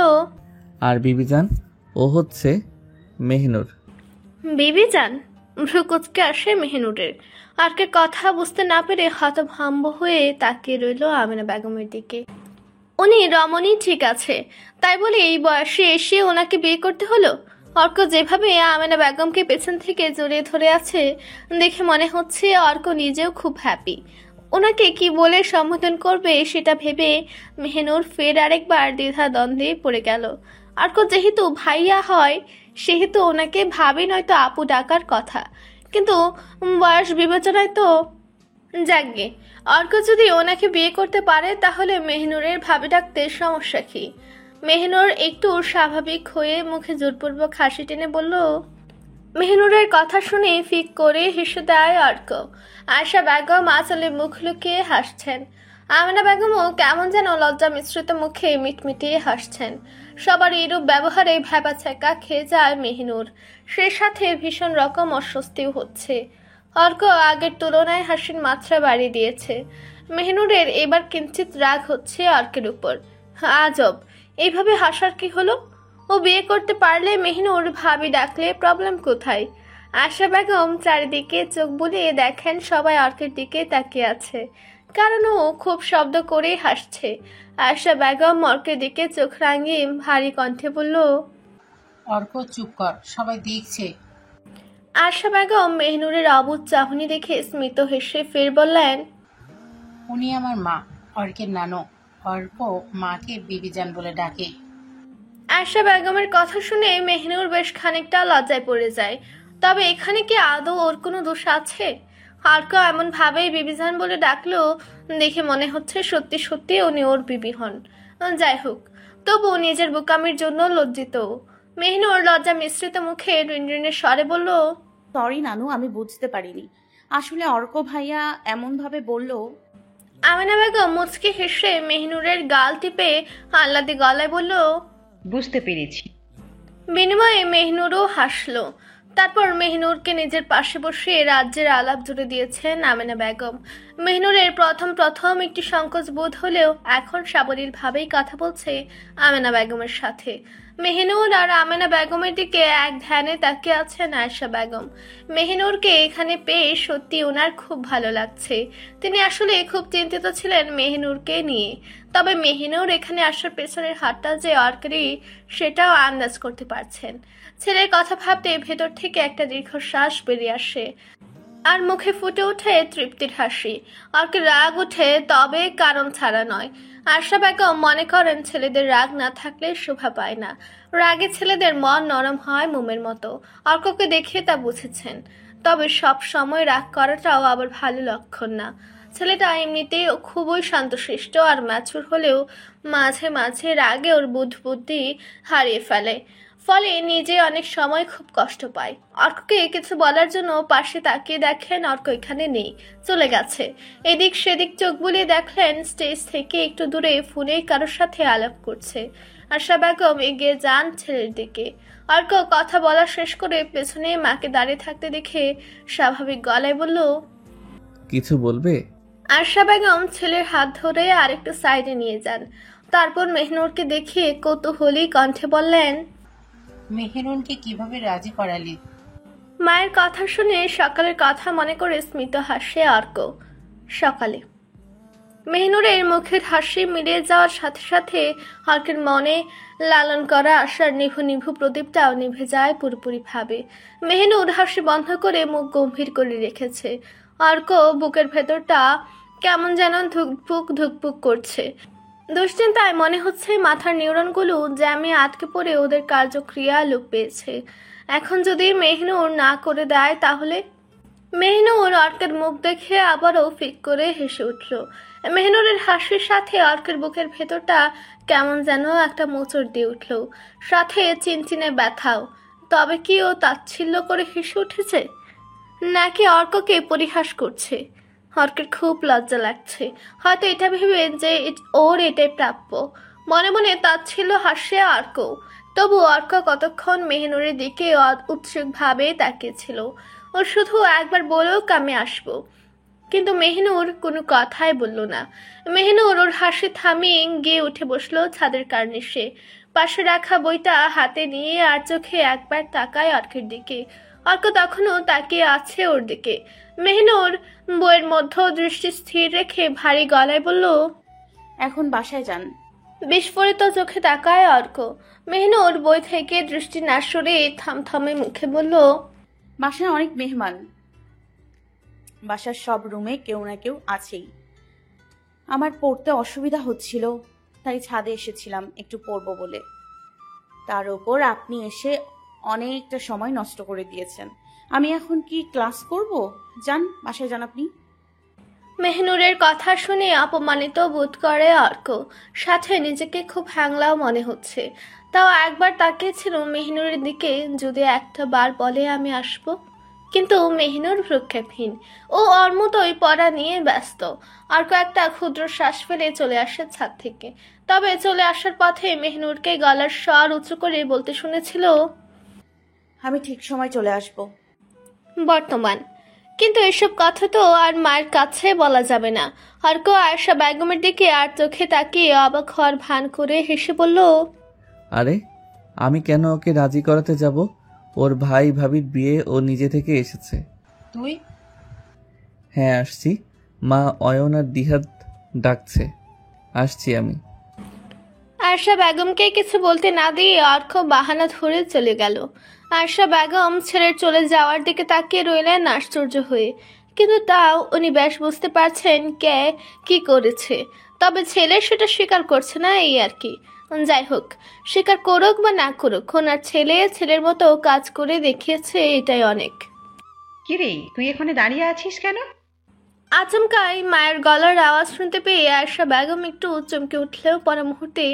আর বিবিজান ও হচ্ছে মেহিনুর। বিবিজান? ভ্রু কুচকে আসে মেহনুরের। অর্কের কথা বুঝতে না পেরে হতভম্ব হয়ে তাকিয়ে রইল আমেনা বেগমের দিকে। উনি রমণী ঠিক আছে, তাই বলে এই বয়সে এসে ওনাকে বিয়ে করতে হলো? অর্ক যেভাবে আমেনা বেগমকে পেছন থেকে জড়িয়ে ধরে আছে দেখে মনে হচ্ছে অর্ক নিজেও খুব হ্যাপি। ওনাকে কি বলে সম্বোধন করবে সেটা ভেবে মেহনুর ফের আরেকবার দ্বিধা দ্বন্দ্বে পড়ে গেল। অর্ক যেহেতু ভাইয়া হয় সেহেতু ওনাকে ভাবি নয়তো আপু ডাকার কথা, কিন্তু বয়স বিবেচনায় তো যাকগে, অর্ক যদি ওনাকে বিয়ে করতে পারে তাহলে মেহনুরের ভাবি ডাকতে সমস্যা কি? মেহনুর একটু স্বাভাবিক হয়ে মুখে জোরপূর্বক হাসি টেনে বলল, মেহনুরের কথা শুনে ফিক করে হেসে দেয় অর্ক। আয়েশা বেগম আঁচলে মুখ লুকিয়ে হাসছেন। আমেনা বেগমও কেমন যেন লজ্জা মিশ্রিত মুখে মিটমিটিয়ে হাসছেন। সবার এরূপ ব্যবহারে ভ্যাবাচ্যাকা খেয়ে যায় মেহনুর। সে সাথে ভীষণ রকম অস্বস্তিও হচ্ছে। অর্ক আগের তুলনায় হাসির মাত্রা বাড়িয়ে দিয়েছে। মেহনুরের এবার কিঞ্চিত রাগ হচ্ছে অর্কের উপর। আজব, এইভাবে হাসার কি হলো? ও বিয়ে করতে পারলে মেহনুর ভাবি ডাকলে প্রবলেম কোথায়? আয়েশা বেগম চারিদিকে চোখ বুলিয়ে দেখেন সবাই অর্কের দিকে তাকিয়ে আছে, কারণ ও খুব শব্দ করেই হাসছে। আয়েশা বেগম অর্কের দিকে চোখ রাঙিয়ে ভারী কণ্ঠে বলল, অর্ক চুপ কর, সবাই দেখছে। আয়েশা বেগম মেহনুরের অবুঝ চাহনি দেখে স্মিত হেসে ফের বললেন, উনি আমার মা, অর্কের নানু। অর্ক মাকে বিবিজান বলে ডাকে। আয়েশা বেগমের কথা শুনে মেহনুর বেশ খানিকটা লজ্জায় পড়ে যায়। তবে এখানে কি আদৌ ওর কোনো দোষ আছে? অর্ক এমন ভাবেই বিবিজান বলে ডাকলো দেখে মনে হচ্ছে সত্যি সত্যি উনি ওর বিবি হন। যাই হোক, তবু নিজের বোকামির জন্য লজ্জিত। মেহনুর লজ্জা মিশ্রিত মুখে রিনরিনের স্বরে বলল, সরি নানু, আমি বুঝতে পারিনি। আসলে অর্ক ভাইয়া এমনভাবে বলল। আমেনা বেগম মুচকি হেসে মেহনুরের গাল টিপে আহ্লাদে গলায় বলল, বুঝতে পেরেছি। বিনিময়ে মেহনুরও হাসলো। তারপর মেহনুরকে নিজের পাশে বসিয়ে রাজ্যের আলাপ জুড়ে দিয়েছেন আমেনা বেগম। মেহনুরের প্রথম প্রথম একটি সংকোচ বোধ হলেও এখন সাবলীল ভাবেই কথা বলছে আমেনা বেগমের সাথে। মেহনুর আর আমেনা বেগমের দিকে এক ধ্যানে তাকিয়ে আছেন আয়েশা বেগম। মেহনুরকে এখানে পেয়ে সত্যি ওনার খুব ভালো লাগছে। তিনি আসলে খুব চিন্তিত ছিলেন মেহনুরকে নিয়ে। তবে মেহনুর এখানে আসার পেছনের হাতটা যে অর্কেরই সেটাও আন্দাজ করতে পারছেন। ছেলের কথা ভাবতে ভেতর থেকে একটা দীর্ঘশ্বাস বেরিয়ে আসে আর মুখে ফুটে ওঠে তৃপ্তির হাসি। অর্কের রাগ ওঠে, তবে কারণ ছাড়া নয়। আয়েশা বেগম মনে করেন ছেলেদের রাগ না থাকলে শোভা পায় না। রাগে ছেলেদের মন নরম হয় মোমের মতো। অর্ককে দেখে তা বুঝেছেন। তবে সব সময় রাগ করাটাও আবার ভালো লক্ষণ না। ছেলেটা এমনিতেই খুবই শান্তশিষ্ট আর ম্যাচুর হলেও মাঝে মাঝে রাগে ওর বুদ্ধি হারিয়ে ফেলে। ফলে নিজে অনেক সময় খুব কষ্ট পায়। অর্ককে কিছু বলার জন্য পাশে তাকিয়ে দেখেন অর্ক এখানে নেই, চলে গেছে। এদিক সেদিক চোখ বুলিয়ে দেখলেন স্টেজ থেকে একটু দূরে ফোনে কারোর সাথে আলাপ করছে। আশা বেগম এগিয়ে যান ছেলের দিকে। অর্ক কথা বলা শেষ করে পেছনে মাকে দাঁড়িয়ে থাকতে দেখে স্বাভাবিক গলায় বলল, কিছু বলবে? আশা বেগম ছেলের হাত ধরে আরেকটু সাইডে নিয়ে যান। তারপর মেহনুরকে দেখিয়ে কৌতূহলী কণ্ঠে বললেন, মেহেরুনকে কিভাবে রাজি করালি? মায়ের কথা শুনে সকালের কথা মনে করে স্মিত হাসে অর্ক। সকালে মেহনুরের মুখের হাসি মিলিয়ে যাওয়ার সাথে সাথে অর্কের মনে লালন করা আশার নিভু নিভু প্রদীপটাও নিভে যায় পুরোপুরিভাবে। মেহনুর হাসি বন্ধ করে মুখ গম্ভীর করে রেখেছে। অর্ক বুকের ভেতরটা কেমন যেন ধুকপুক ধুকপুক করছে। দুশ্চিন্তায় মনে হচ্ছে মাথার নিউরনগুলো জ্যামে আটকে পড়ে ওদের কার্যক্রিয়া লোপ পেয়েছে। এখন যদি মেহনুর না করে দেয় তাহলে? মেহনুর অর্কের মুখ দেখে আবারও ফিক করে হেসে উঠল। মেহনুরের হাসির সাথে অর্কের বুকের ভেতরটা কেমন যেন একটা মোচড় দিয়ে উঠল, সাথে চিনচিনে ব্যথাও। তবে কি ও তাচ্ছিল্য করে হেসে উঠেছে, নাকি অর্ককে পরিহাস করছে? অর্কের খুব লজ্জা লাগছে, হয়তো এটা ভেবে যে ওর এটাই প্রাপ্য। মনে মনে তাচ্ছিল্য হাসে অর্ক। তবু অর্ক কতক্ষণ মেহনুরের দিকে উৎসুকভাবে তাকিয়েছিল। ও শুধু একবার বলুক আমি আসবো, কিন্তু মেহনুর কোনো কথাই বলল না। মেহনুর ওর হাসি থামিয়ে গিয়ে উঠে বসলো ছাদের কার্নিশে। পাশে রাখা বইটা হাতে নিয়ে আর চোখে একবার তাকায় অর্কের দিকে। অর্ক তখনও তাকিয়ে আছে ওর দিকে। মেহনুর বইয়ের মধ্যে দৃষ্টি স্থির রেখে ভারী গলায় বলল, এখন বাসায় যান। বিস্ফোরিত চোখে তাকায় অর্ক। মেহনুর বই থেকে দৃষ্টি না সরে থমথমে মুখে বলল, বাসায় অনেক মেহমান, বাসার সব রুমে কেউ না কেউ আছেই। আমার পড়তে অসুবিধা হচ্ছিল, তাই ছাদে এসেছিলাম একটু পড়বো বলে। তার ওপর আপনি এসে অনেকটা সময় নষ্ট করে দিয়েছেন। আমি এখন কি ক্লাস করব? যান, বাসায় যান আপনি। মেহনুরের কথা শুনে অপমানিত বোধ করে অর্ক, সাথে নিজেকে খুব হ্যাংলাও মনে হচ্ছে। তাও একবার তাকিয়েছিল মেহনুরের দিকে, যদি একটা বার বলে আমি আসবো। কিন্তু মেহনুর ভ্রুক্ষেপহীন, ও ওর মতোই পড়া নিয়ে ব্যস্ত। অর্ক একটা ক্ষুদ্র শ্বাস ফেলে চলে আসে ছাদ থেকে। তবে চলে আসার পথে মেহনুরকে গলার স্বর উঁচু করে বলতে শুনেছিল, আমি ঠিক সময় চলে আসব। বর্তমান। কিন্তু এসব কথা তো আর মায়ের কাছে বলা যাবে না। অর্ক আয়েশা বেগমের দিকে আর চোখে তাকিয়ে অবাক হওয়ার ভান করে হেসে বলল, আরে আমি কেন ওকে রাজি করাতে যাব? ওর ভাই ভাবির বিয়ে ও নিজে থেকে এসেছে। তুই? হ্যাঁ আসছি, মা অয়ন আর দিহাদ ডাকছে, আসছি আমি। আয়েশা বেগমকে কিছু বলতে না দিয়ে অর্ক বাহানা ধরে চলে গেল। আয়েশা বেগম ছেলের চলে যাওয়ার দিকে তাকিয়ে রইলেন আশ্চর্য হয়ে। কিন্তু তাও উনি বেশ বুঝতে পারছেন কে কি করেছে, তবে ছেলে সেটা স্বীকার করছে না, এই আর কি। যাই হোক, স্বীকার করুক বা না করুক, ওনার ছেলে ছেলের মতো কাজ করে দেখিয়েছে, এটাই অনেক। কিরে, তুই এখানে দাঁড়িয়ে আছিস কেন? আচমকাই মায়ের গলার আওয়াজ শুনতে পেয়ে আয়েশা বেগম একটু চমকে উঠলেও পর মুহূর্তে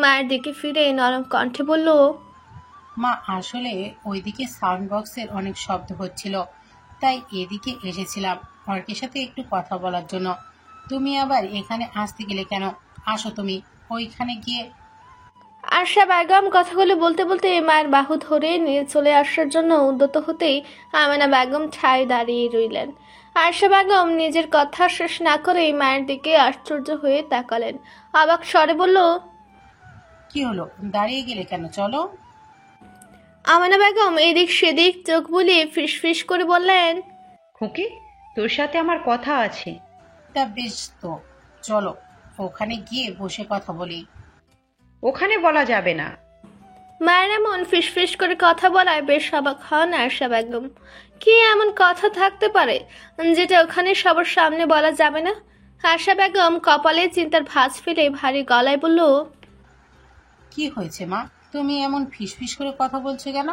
মায়ের দিকে ফিরে নরম কণ্ঠে বলল, মা, আসলে ওইদিকে সাউন্ড বক্সের অনেক শব্দ হচ্ছিল, তাই এদিকে এসেছিলাম অর্কের সাথে একটু কথা বলার জন্য। তুমি আবার এখানে আসতে গেলে কেন? আসো তুমি ওইখানে গিয়ে। আয়েশা বেগম কথাগুলো বলতে বলতে মায়ের বাহু ধরে নিয়ে চলে আসার জন্য উদ্যত হতেই আমেনা বেগম ঠায় দাঁড়িয়ে রইলেন। আয়েশা বেগম নিজের কথা শেষ না করেই মায়ের দিকে আশ্চর্য হয়ে তাকালেন। অবাক স্বরে বলল, কি হলো, দাঁড়িয়ে গেলে কেন? চলো। আমেনা বেগম এদিক সেদিক চোখ বুলিয়ে ফিস করে বললেন, খুকি, তোর সাথে আমার কথা আছে। তা বেশ, তো চলো ওখানে গিয়ে বসে কথা বলি। ওখানে বলা যাবে না। মায়ের এমন ফিস করে কথা বলায় বেশ অবাক হন আয়েশা বেগম। কি এমন কথা থাকতে পারে যেটা ওখানে সবার সামনে বলা যাবে না? আয়েশা বেগম কপালে চিন্তার ভাঁজ ফেলে ভারী গলায় বলল, কি হয়েছে মা, তুমি এমন ফিসফিস করে কথা বলছো কেন?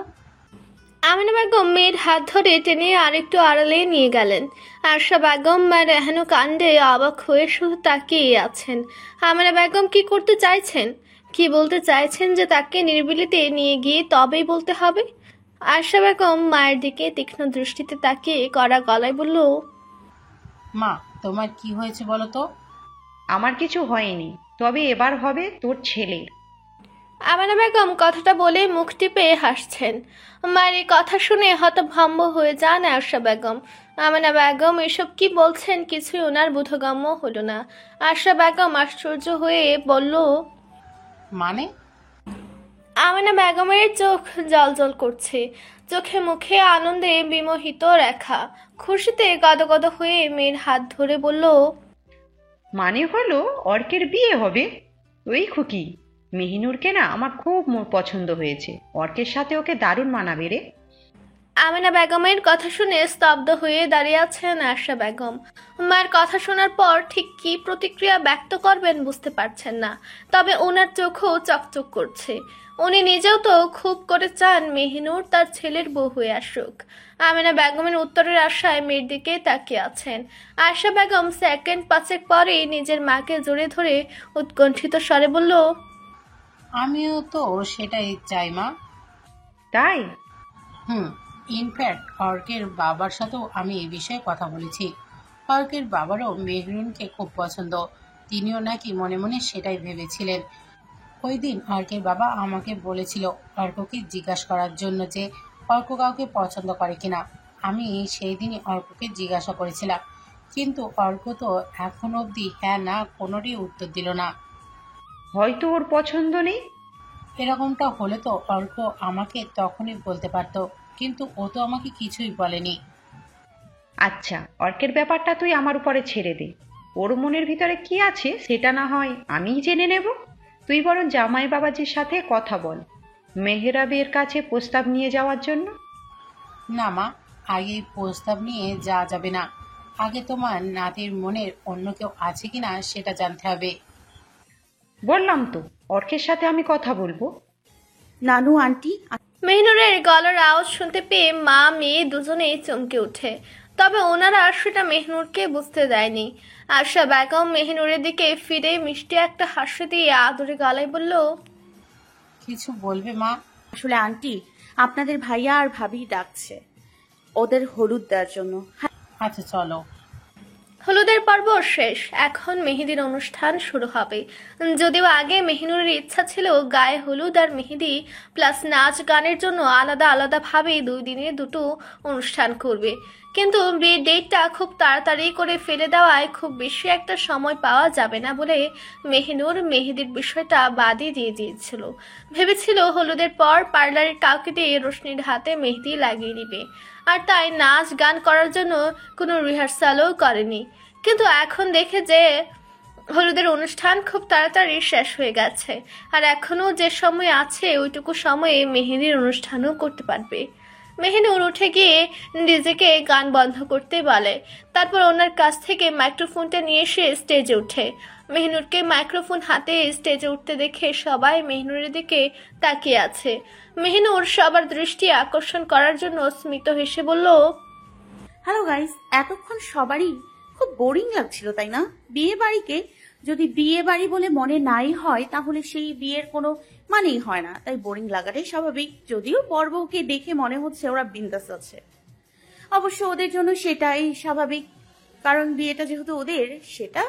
আমিনা বেগম মেয়ের হাত ধরে টেনে আরেকটু আড়ালে নিয়ে গেলেন। আয়েশা বেগম মায়ের এহেন কাণ্ডে অবাক হয়ে শুধু তাকিয়ে আছেন। আমিনা বেগম কি করতে চাইছেন? কি বলতে চাইছেন যে তাকে নিরিবিলিতে নিয়ে গিয়ে তবেই বলতে হবে? আয়শা বেগম মায়ের দিকে তীক্ষ্ণ দৃষ্টিতে তাকিয়ে কড়া গলায় বলল, মা, তোমার কি হয়েছে বলো তো? আমার কিছু হয়নি, তবে এবার হবে তোর ছেলের। আমেনা বেগম কথাটা বলে মুখ টিপে হাসছেন। মায়ের এই কথা শুনে হতভম্ব হয়ে যান আয়শা বেগম। আমেনা বেগম এসব কি বলছেন কিছুই ওনার বোধগম্য হলো না। আয়শা বেগম আশ্চর্য হয়ে বলল, মানে? আমেনা বেগমের চোখ জলজল করছে, চোখে মুখে আনন্দে বিমোহিত রেখা। খুশিতে গদগদ হয়ে মেয়ের হাত ধরে বলল, মানে হলো অর্কের বিয়ে হবে। ওই খুকি, মেহিনুরকে না আমার খুব পছন্দ হয়েছে। অর্কের সাথে ওকে দারুণ মানাবে রে। আমেনা বেগমের কথা শুনে স্তব্ধ হয়ে দাঁড়িয়ে আছেন আয়শা বেগম। মায়ের কথা শোনার পর ঠিক কী প্রতিক্রিয়া ব্যক্ত করবেন বুঝতে পারছেন না, তবে ওনার চোখও চকচক করছে। উনি নিজেও তো খুব করে চান মেহিনুর তার ছেলের বউ হয়ে আসুক। আমেনা বেগমের উত্তরের আশায় মেয়ের দিকে তাকিয়ে আছেন। আয়শা বেগম সেকেন্ড পাঁচেক পরেই নিজের মাকে জড়িয়ে ধরে উৎকণ্ঠিত স্বরে বলল, আমিও তো সেটাই চাই মা। তাই? ইনফ্যাক্ট অর্কের বাবার সাথেও আমি এই বিষয়ে কথা বলেছি। অর্কের বাবারও মেহরুনকে খুব পছন্দ। তিনিও নাকি মনে মনে সেটাই ভেবেছিলেন। ওই দিন অর্কের বাবা আমাকে বলেছিল অর্ককে জিজ্ঞাসা করার জন্য যে অর্ক কাউকে পছন্দ করে কিনা। আমি সেই দিনই অর্ককে জিজ্ঞাসা করেছিলাম, কিন্তু অর্ক তো এখন অবধি হ্যাঁ না কোনোরই উত্তর দিল না। হয়তো ওর পছন্দ নেই। এরকমটা হলে তো অর্ক আমাকে তখনই বলতে পারতো, কিন্তু ও তো আমাকে কিছুই বলেনি। আচ্ছা, অর্কের ব্যাপারটা তুই আমার উপরে ছেড়ে দে। ওর মনের ভিতরে কি আছে সেটা না হয় আমিই জেনে নেব। তুই বরং জামাই বাবাজির সাথে কথা বল মেহেরাবের কাছে প্রস্তাব নিয়ে যাওয়ার জন্য। না মা, আগে প্রস্তাব নিয়ে যাওয়া যাবে না। আগে তোমার নাতির মনের অন্য কেউ আছে কিনা সেটা জানতে হবে। বললাম তো অর্কের সাথে আমি কথা বলবো। নানু আন্টি, মেহনুরের গলার আওয়াজ শুনতে পেয়ে মা মেয়ে দুজনেই চমকে ওঠে, তবে ওনারা সেটা মেহনুরকে বুঝতে দেয়নি। আশা বেগম মেহনুরের দিকে ফিরে মিষ্টি একটা হাসি দিয়ে আদরে গলায় বলল, কিছু বলবে মা? আসলে আন্টি, আপনাদের ভাইয়া আর ভাবি ডাকছে ওদের হলুদ দেওয়ার জন্য। আচ্ছা চলো। হলুদের পর্ব শেষ, এখন মেহেদির অনুষ্ঠান শুরু হবে। যদিও আগে মেহিনুরের ইচ্ছা ছিল গায়ে হলুদ আর মেহেদি প্লাস নাচ গানের জন্য আলাদা আলাদাভাবে 2 দিনে দুটো অনুষ্ঠান করবে, কিন্তু বিয়ের ডেটটা খুব তাড়াতাড়ি করে ফেলে দেওয়ায় খুব বেশি একটা সময় পাওয়া যাবে না বলে মেহিনুর মেহেদির বিষয়টা বাদই দিয়ে দিয়েছিল। ভেবেছিল হলুদের পর পার্লারের কাউকে দিয়ে রোশনির হাতে মেহেদি লাগিয়ে দিবে, আর তাই নাচ গান করার জন্য কোনো রিহার্সালও করেনি। কিন্তু এখন দেখে যে হলুদের অনুষ্ঠান খুব তাড়াতাড়ি শেষ হয়ে গেছে, আর এখনও যে সময় আছে ওইটুকু সময়ে মেহেদির অনুষ্ঠানও করতে পারবে। মেহিনুর উঠে গিয়ে ডিজেকে গান বন্ধ করতে বলে, তারপর ওনার কাছ থেকে মাইক্রোফোনটা নিয়ে এসে স্টেজে ওঠে। মেহিনুরকে মাইক্রোফোন হাতে স্টেজে উঠতে দেখে সবাই মেহিনুরের দিকে তাকিয়ে আছে। মেহিনুর সবার দৃষ্টি আকর্ষণ করার জন্য স্মিত হেসে বলল, হ্যালো গাইস, এতক্ষণ সবারই খুব বোরিং লাগছিল তাই না? বিয়ে বাড়িকে যদি বিয়ে বাড়ি বলে মনে নাই হয় তাহলে সেই বিয়ের কোনো মানেই হয় না, তাই বোরিং লাগাটাই স্বাভাবিক। যদিও পর্বকে দেখে মনে হচ্ছে ওরা বিন্দাস আছে, অবশ্য ওদের জন্য সেটাই স্বাভাবিক, কারণ বিয়েটা যেহেতু ওদের, সেটা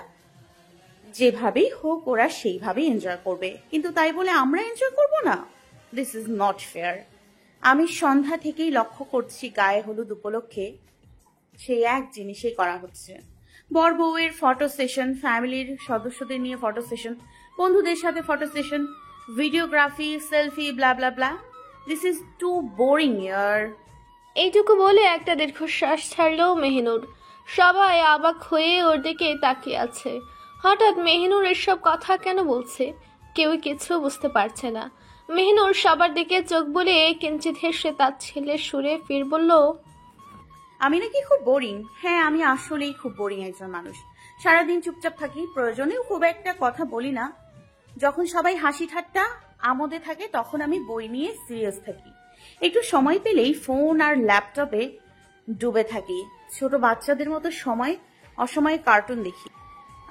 যেভাবেই হোক ওরা সেইভাবেই এনজয় করবে। কিন্তু তাই বলে আমরা এনজয় করব না? This is not fair. আমি সন্ধ্যা থেকেই লক্ষ্য করছি গায়ে হলুদ উপলক্ষে সেই এক জিনিসই করা হচ্ছে। বর বউয়ের ফটো সেশন, ফ্যামিলির সদস্যদের নিয়ে ফটো সেশন, বন্ধুদের সাথে photo session, videography, selfie, blah blah blah. This is too boring ইয়ার। এইটুকু বলে একটা দীর্ঘশ্বাস ছাড়ল মেহিনুর। সবাই অবাক হয়ে ওর দিকে তাকিয়ে আছে। হঠাৎ মেহিনুর এসব কথা কেন বলছে কেউই কিছু বুঝতে পারছে না। মেহিনুর সবার দিকে চোখ বুলে কিঞ্চিত হেসে তার ছেলের সুরে ফির বলল, আমি নাকি খুব বোরিং? হ্যাঁ, আমি আসলেই খুব বোরিং একজন মানুষ। সারাদিন চুপচাপ থাকি, প্রয়োজনেও খুব একটা কথা বলি না। যখন সবাই হাসি ঠাট্টা আমোদে থাকে তখন আমি বই নিয়ে সিরিয়াস থাকি। একটু সময় পেলেই ফোন আর ল্যাপটপে ডুবে থাকি। ছোট বাচ্চাদের মতো অসময়ে কার্টুন দেখি।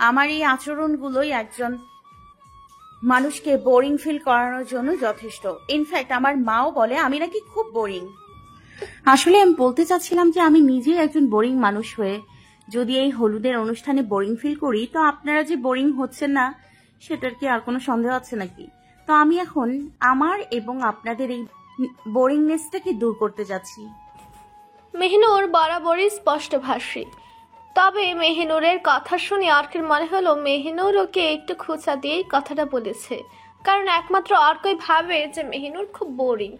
আমার এই আচরণগুলোই একজন মানুষকে বোরিং ফিল করানোর জন্য যথেষ্ট। ইনফ্যাক্ট আমার মাও বলে আমি নাকি খুব বোরিং। আসলে আমি বলতে চাচ্ছিলাম যে আমি নিজেই একজন বোরিং মানুষ হয়ে যদি এই হলুদের অনুষ্ঠানে বোরিং ফিল করি, তো আপনারা যে বোরিং হচ্ছেন না সেটার কি আর কোনো সন্দেহ আছে নাকি? তো আমি এখন আমার এবং আপনাদের এই বোরিংনেসটাকে দূর করতে যাচ্ছি। মেহিনুর বরাবরই স্পষ্টভাষী। তবে মেহিনুরের কথা শুনে অর্কের মনে হলো মেহিনুর ওকে একটু খোঁচা দিয়েই কথাটা বলেছে, কারণ একমাত্র অর্কই ভাবে যে মেহিনুর খুব বোরিং।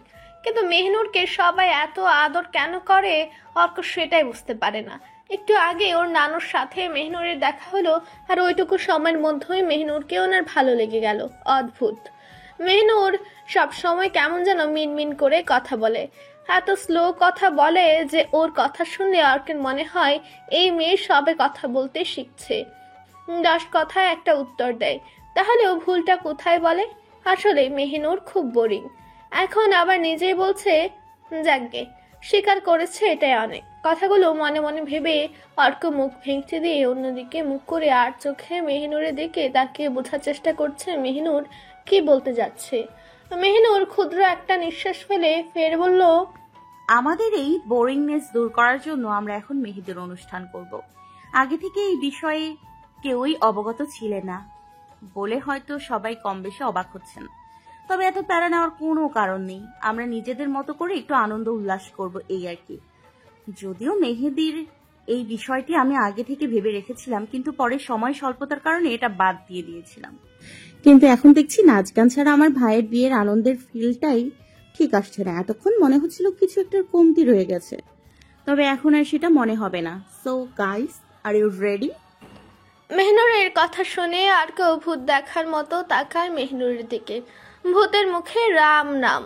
কিন্তু মেহিনুরকে সবাই এত আদর কেন করে অর্ক সেটাই বুঝতে পারে না। একটু আগে ওর নানুর সাথে মেহিনুরের দেখা হলো, আর ওইটুকু সময়ের মধ্যেই মেহিনুরকে ওনার ভালো লেগে গেল। অদ্ভুত। মেহিনুর সব সময় কেমন যেন মিনমিন করে কথা বলে, এত স্লো কথা বলে যে ওর কথা শুনলে অর্কের মনে হয় এই মেয়ে সবে কথা বলতে শিখছে। 10 কথায় একটা উত্তর দেয়, তাহলে ও ভুলটা কোথায় বলে? আসলে মেহিনুর খুব বোরিং। এখন আবার নিজেই বলছে, যাকগে স্বীকার করেছে, এটাই অনেক। কথাগুলো মনে মনে ভেবে অর্ক মুখ ভেঙচি দিয়ে অন্যদিকে মুখ করে আর চোখে মেহিনুরের দিকে তাকিয়ে বোঝার চেষ্টা করছে মেহিনুর কি বলতে যাচ্ছে। মেহিনুর ক্ষুদ্র একটা নিঃশ্বাস ফেলে ফের বলল, আমাদের এই বোরিংনেস দূর করার জন্য আমরা এখন মেহেদির অনুষ্ঠান করব। আগে থেকে এই বিষয়ে কেউই অবগত ছিলেন না বলে হয়তো সবাই কম বেশি অবাক হচ্ছেন। তবে এত প্যারা নেওয়ার কোনো কারণ নেই। আমরা নিজেদের মতো করে একটু আনন্দ উল্লাস করব, এই আর কি। যদিও মেহেদির এই বিষয়টি আমি আগে থেকে ভেবে রেখেছিলাম, কিন্তু পরে সময় স্বল্পতার কারণে এটা বাদ দিয়ে দিয়েছিলাম। কিন্তু এখন দেখছি নাচ গান ছাড়া আমার ভাইয়ের বিয়ের আনন্দের ফিলটাই ঠিক আসছে না। এতক্ষণ মনে হচ্ছিল কিছু একটা কমতি রয়ে গেছে, তবে এখন আর সেটা মনে হবে না। So guys, are you ready? মেহিনুরের কথা শুনে আর কেউ ভূত দেখার মতো তাকায় মেহিনুরের দিকে। ভূতের মুখে রাম নাম।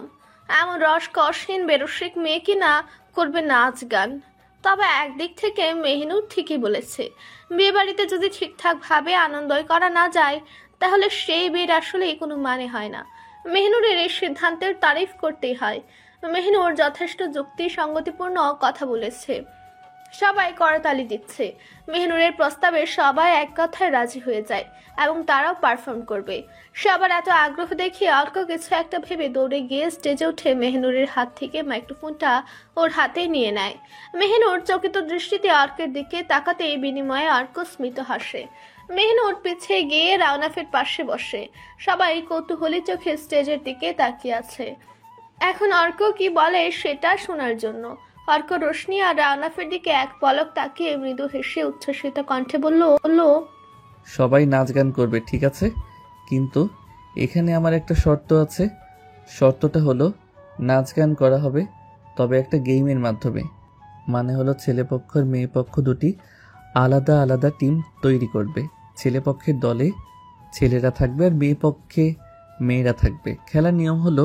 এমন রসকসহীন বেরসিক মেয়ে কিনা করবে নাচ গান। তবে একদিক থেকে মেহিনুর ঠিকই বলেছে, বিয়ে বাড়িতে যদি ঠিকঠাক ভাবে আনন্দই করা না যায় তাহলে সেই বিয়ের আসলে কোনো মানে হয় না। মেহিনুরের এই সিদ্ধান্তের তারিফ করতেই হয়। মেহিনুর যথেষ্ট যুক্তিসঙ্গতিপূর্ণ কথা বলেছে। সবাই করতালি দিচ্ছে। মেহিনুরের প্রস্তাবে সবাই এক কথায় রাজি হয়ে যায় এবং তারাও পারফর্ম করবে। সবার এত আগ্রহ দেখে অর্ক কিছু একটা ভেবে দৌড়ে গিয়ে স্টেজে উঠে মেহিনুরের হাত থেকে মাইক্রোফোনটা ওর হাতে নিয়ে নেয়। মেহিনুর চকিত দৃষ্টিতে অর্কের দিকে তাকাতে বিনিময়ে অর্ক স্মিত হাসে। মেহিনুর পিছিয়ে গিয়ে রাওনাফের পাশে বসে। সবাই কৌতূহলী চোখে স্টেজের দিকে তাকিয়ে আছে, এখন অর্ক কি বলে সেটা শোনার জন্য। অর্ক রোশনি আর রাওনাফের দিকে এক পলক তাকিয়ে মৃদু হেসে উচ্ছ্বসিত কণ্ঠে বলল, সবাই নাচ গান করবে, ঠিক আছে, কিন্তু এখানে আমার একটা শর্ত আছে। শর্তটা হলো নাচ গান করা হবে, তবে একটা গেমের মাধ্যমে। মানে হলো ছেলেপক্ষ আর মেয়ে পক্ষ দুটি আলাদা আলাদা টিম তৈরি করবে। ছেলেপক্ষের দলে ছেলেরা থাকবে আর মেয়ে পক্ষে মেয়েরা থাকবে। খেলার নিয়ম হলো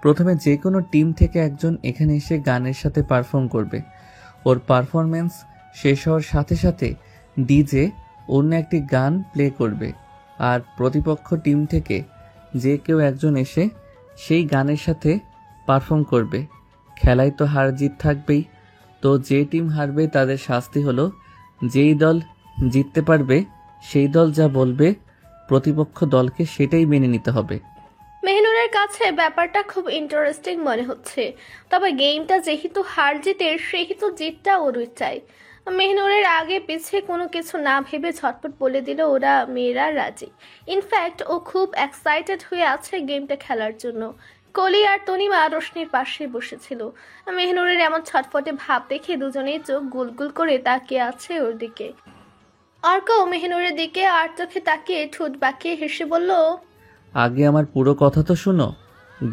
প্রথমে যে কোনো টিম থেকে একজন এখানে এসে গানের সাথে পারফর্ম করবে। ওর পারফরমেন্স শেষ হওয়ার সাথে সাথে ডিজে অন্য একটি গান প্লে করবে, আর প্রতিপক্ষ টিম থেকে যে কেউ একজন এসে সেই গানের সাথে পারফর্ম করবে। খেলায় তো হার জিত থাকবেই, তো যে টিম হারবে তাদের শাস্তি হলো যেই দল জিততে পারবে সেই দল যা বলবে প্রতিপক্ষ দলকে সেটাই মেনে নিতে হবে। মেহিনুরের কাছে ব্যাপারটা খুব ইন্টারেস্টিং মনে হচ্ছে। তবে গেমটা যেহেতু হার জিতের, সেহেতু জিতটা ওরই চাই। মেহিনুরের আগে পিছে কোনো কিছু না ভেবে ঝটপট বলে দিল ওরা মেয়েরা রাজি। ইনফ্যাক্ট ও খুব এক্সাইটেড হয়ে আছে গেমটা খেলার জন্য। কলি আর তনিমা রোশনির পাশে বসেছিল। মেহিনুরের এমন ছটফটে ভাব দেখে দুজনেই চোখ গুলগুল করে তাকিয়ে আছে ওর দিকে। অর্ক মেহিনুরের দিকে আর চোখে তাকিয়ে ঠোঁট বাঁকিয়ে হেসে বলল, আগে আমার পুরো কথা তো শোনো,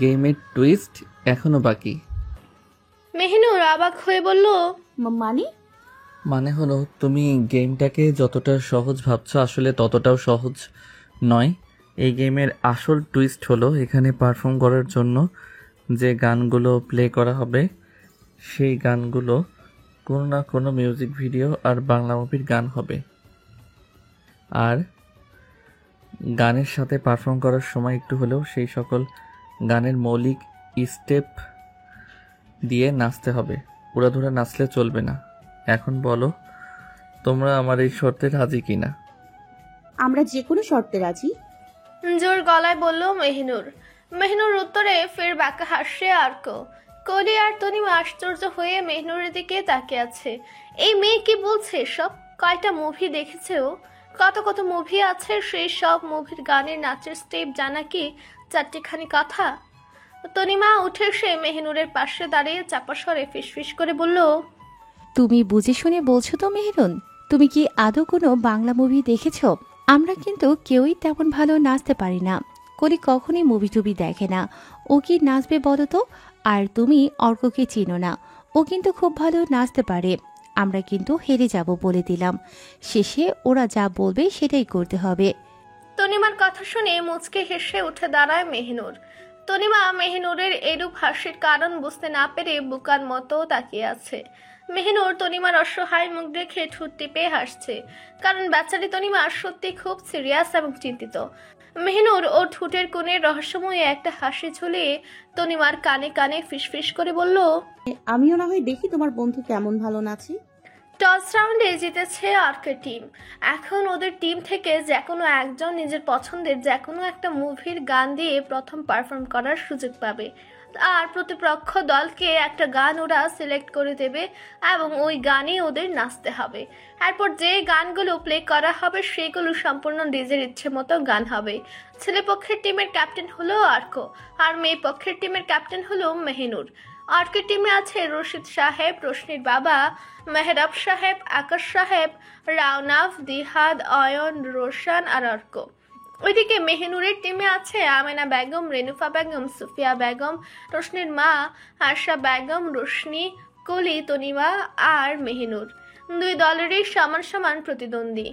গেমের টুইস্ট এখনো বাকি। মেহিনুর অবাক হয়ে বলল, মানে হলো তুমি গেমটাকে যতটা সহজ ভাবছো আসলে ততটাও সহজ নয়। এই গেমের আসল টুইস্ট হলো এখানে পারফর্ম করার জন্য যে গানগুলো প্লে করা হবে সেই গানগুলো কোনো না কোনো মিউজিক ভিডিও আর বাংলা মুভির গান হবে। আর গানের সাথে পারফর্ম করার সময় একটু হলেও সেই সকল গানের মৌলিক স্টেপ দিয়ে নাচতে হবে। উড়াধুরা নাচলে চলবে না। এখন বলো তোমরা আমার এই শর্তে রাজি কিনা? আমরা যে কোনো শর্তে রাজি। জোর গলায় বলল মেহিনুর। মেহিনুর উত্তরে ফের বাঁকা হাসছে অর্ক। কলি আর তনিমা আশ্চর্য হয়ে মেহিনুরের দিকে তাকিয়ে আছে। এই মেয়ে কি বলছে সব? কয়টা মুভি দেখেছে ও? কত কত মুভি আছে, সেই সব মুভির গানের নাচের স্টেপ জানা কি চারটিখানি কথা? তনিমা উঠে এসে মেহিনুরের পাশে দাঁড়িয়ে চাপা স্বরে ফিসফিস করে বলল, তুমি বুঝে শুনে বলছো তো মেহেরুন? তুমি কি আদৌ কোনো বাংলা মুভি দেখেছ? আমরা কিন্তু কেউই তেমন ভালো নাচতে পারি না। কলি কখনই মুভি টুভি দেখে না। ও কি নাচবে বলো তো? আর তুমি অর্ককে চিনো না, ও কিন্তু খুব ভালো নাচতে পারে। আমরা কিন্তু হেরে যাব বলে দিলাম। শেষে ওরা যা বলবে সেটাই করতে হবে। তনিমার কথা শুনে মুচকে হেসে উঠে দাঁড়ায় মেহিনুর। তনিমা মেহিনুরের এরূপ হাসির কারণ বুঝতে না পেরে বুকার মতো তাকিয়ে আছে। মেহিনুর তনিমার অসহায় মুখ দেখে ঠোঁট টিপে হাসছে, কারণ বেচারি তনিমা সত্যি খুব সিরিয়াস এবং চিন্তিত। মেহিনুর ওর ঠোঁটের কোণে রহস্যময় একটা হাসি ঝুলিয়ে তনিমার কানে কানে ফিসফিস করে বলল, আমিও না হয় দেখি তোমার বন্ধু কেমন ভালো নাচে। টস রাউন্ডে জিতেছে অর্কের টিম। এখন ওদের টিম থেকে যে কোনো একজন নিজের পছন্দের যে কোনো একটা মুভির গান দিয়ে প্রথম পারফর্ম করার সুযোগ পাবে, আর প্রতিপক্ষ দলকে একটা গান ওরা সিলেক্ট করে দেবে এবং ওই গানে ওদের নাচতে হবে। এরপর যে গানগুলো প্লে করা হবে সেগুলো সম্পূর্ণ ডিজের ইচ্ছে মতো গান হবে। ছেলে পক্ষের টিমের ক্যাপ্টেন হলো অর্ক, আর মেয়ে পক্ষের টিমের ক্যাপ্টেন হলো মেহিনুর। অর্কের টিমে আছে রশিদ সাহেব, রোশনির বাবা, মেহরাব সাহেব, আকাশ সাহেব, রাওনাফ, দিহাদ, অয়ন, রোশন আর অর্ক। ওইদিকে মেহিনুরের টিমে আছে আমেনা বেগম, রেনুফা বেগম, সুফিয়া বেগম, রোশনির মা, আশা বেগম, রোশনি, কলি, তনিমা আর মেহিনুর। দুই দলেরই সমান সমান প্রতিদ্বন্দ্বী।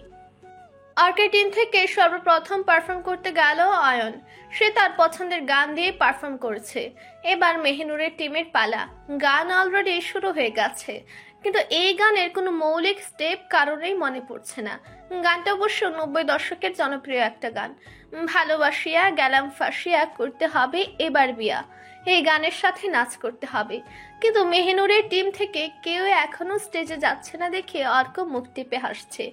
অর্কের টিম থেকে সর্বপ্রথম পারফর্ম করতে গেল অয়ন। সে তার পছন্দের গান দিয়ে পারফর্ম করেছে। এবার মেহিনুরের টিমের পালা। গান অলরেডি শুরু হয়ে গেছে, কিন্তু এই গানের কোনো মৌলিক স্টেপ কারণেই মনে পড়ছে না। গানটা অবশ্য 90 দশকের জনপ্রিয় একটা গান। ভালোবাসিয়া গেলাম ফাঁসিয়া, করতে হবে এবার বিয়া, এই গানের সাথে নাচ করতে হবে। কিন্তু মেহিনুরের টিম থেকে কেউ এখনো স্টেজে যাচ্ছে না দেখে অর্ক মুখ টিপে হাসছে।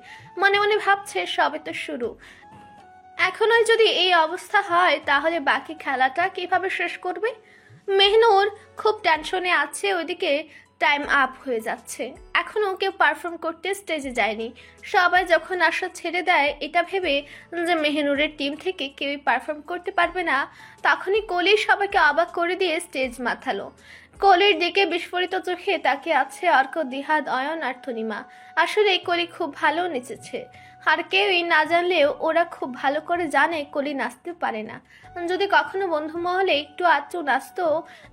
মনে মনে ভাবছে সবে তো শুরু, এখনই যদি এই অবস্থা হয় তাহলে বাকি খেলাটা কিভাবে শেষ করবে। মেহিনুর খুব টেনশনে আছে। ওইদিকে টাইম আপ হয়ে যাচ্ছে, এখনো কেউ পারফর্ম করতে স্টেজে যায়নি। সবাই যখন আশা ছেড়ে দেয় এটা ভেবে যে মেহিনুরের টিম থেকে কেউই পারফর্ম করতে পারবে না, তখনই কলি সবাইকে অবাক করে দিয়ে স্টেজ মাথালো। কলির দিকে বিস্ফোরিত চোখে তাকিয়ে আছে অর্ক, দিহাদ, অয়ন আর তনিমা। আসলে কলি খুব ভালো নেচেছে, আর কেউই না জানলেও ওরা খুব ভালো করে জানে কলি নাচতে পারে না। যদি কখনো বন্ধু মহলে একটু আধটু নাচতো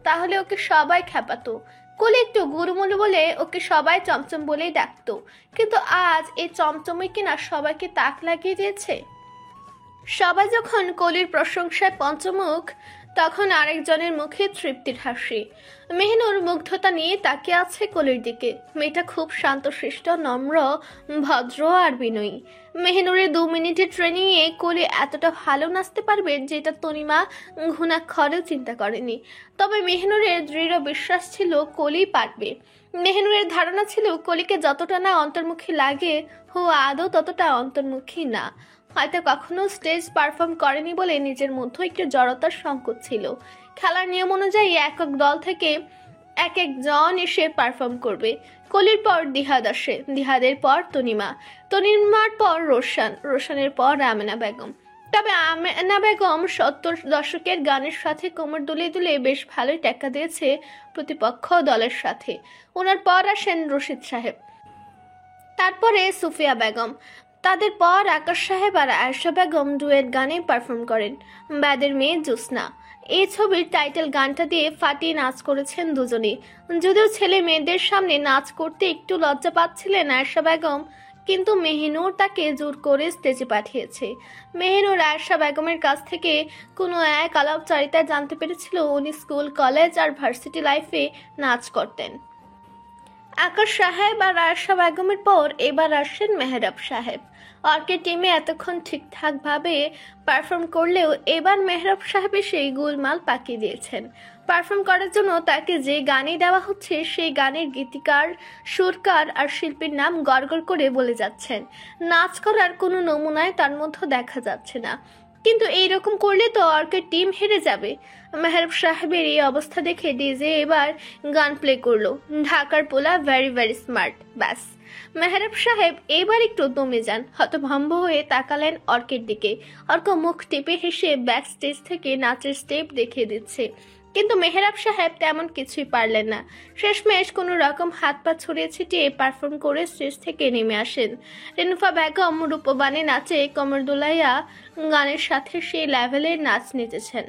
তাহলে ওকে সবাই খেপাতো। কলি একটু গুরুমুলু বলে ওকে সবাই চমচম বলেই ডাকতো, কিন্তু আজ এই চমচমে কিনা সবাইকে তাক লাগিয়ে দিয়েছে। সবাই যখন কলির প্রশংসায় পঞ্চমুখ, তখন আরেকজনের মুখে তৃপ্তির হাসি। মেহিনুর মুগ্ধতা নিয়ে তাকিয়ে আছে কলির দিকে। মেয়েটা খুব শান্তশিষ্ট, নম্র, ভদ্র আর বিনয়ী। মেহিনুরের 2 মিনিটের ট্রেনিংয়ে কলি এতটা ভালো নাচতে পারবে যেটা তনিমা ঘুণাক্ষরেও চিন্তা করেনি। তবে মেহিনুরের দৃঢ় বিশ্বাস ছিল কলি পারবে। মেহিনুরের ধারণা ছিল কলিকে যতটা না অন্তর্মুখী লাগে, ও আদৌ ততটা অন্তর্মুখী না। হয়তো কখনো স্টেজ পারফর্ম করেনি বলে নিজের মধ্যে একটু জড়তার সংকট ছিল। খেলার নিয়ম অনুযায়ী এক এক দল থেকে এক একজন এসে পারফর্ম করবে। কলির পর দিহাদ আসে, দিহাদের পর তনিমা, তনিমার পর রোশন, রোশনের পর আমেনা বেগম। তবে আমেনা বেগম 70 দশকের গানের সাথে কোমর দুলিয়ে দুলিয়ে বেশ ভালোই টেক্কা দিয়েছে প্রতিপক্ষ দলের সাথে। ওনার পর আসেন রশিদ সাহেব, তারপরে সুফিয়া বেগম, তাদের পর আকাশ সাহেব আর আয়েশা বেগম ডুয়েট গানে পারফর্ম করেন। ব্যাদের মেয়ে জ্যোৎস্না এই ছবির টাইটেল গানটা দিয়ে ফাটিয়ে নাচ করেছেন দুজনেই। যদিও ছেলে মেয়েদের সামনে নাচ করতে একটু লজ্জা পাচ্ছিলেন আয়েশা বেগম, কিন্তু মেহিনুর তাকে জোর করে স্টেজে পাঠিয়েছে। মেহিনুর আয়েশা বেগমের কাছ থেকে কোনো এক আলাপচারিতায় জানতে পেরেছিল উনি স্কুল, কলেজ আর ভার্সিটি লাইফে নাচ করতেন। আকাশ সাহেব আর আয়েশা বেগমের পর এবার আসেন মেহরাব সাহেব। অর্কের টিমে এতক্ষণ ঠিকঠাক ভাবে পারফর্ম করলেও এবার মেহরাব সাহেব সেই গোলমাল পাকিয়ে দিয়েছেন। পারফর্ম করার জন্য তাকে যে গানে দেওয়া হচ্ছে সেই গানের গীতিকার, সুরকার আর শিল্পীর নাম গড়গড় করে বলে যাচ্ছেন। নাচ করার কোনো নমুনায় তার মধ্যে দেখা যাচ্ছে না। কিন্তু এইরকম করলে তো অর্কের টিম হেরে যাবে। মেহরাব সাহেবের এই অবস্থা দেখে ডিজে এবার গান প্লে করলো, ঢাকার পোলা ভেরি ভেরি স্মার্ট। ব্যাস, মেহরাব সাহেব এবার একটু দমে যান, হতভম্ব হয়ে তাকালেন অর্কের দিকে। অর্ক মুখ টিপে হেসে ব্যাক স্টেজ থেকে নাচের স্টেপ দেখিয়ে দিচ্ছে, কিন্তু মেহরাব সাহেব তেমন কিছুই পারলেন না। শেষমেশ কোনো রকম হাত পা ছড়িয়ে ছিটিয়ে পারফর্ম করে স্টেজ থেকে নেমে আসেন। রেনুফা বেগম রূপবানে নাচে কমর দোলাইয়া গানের সাথে সেই লেভেলের নাচ নেচেছেন।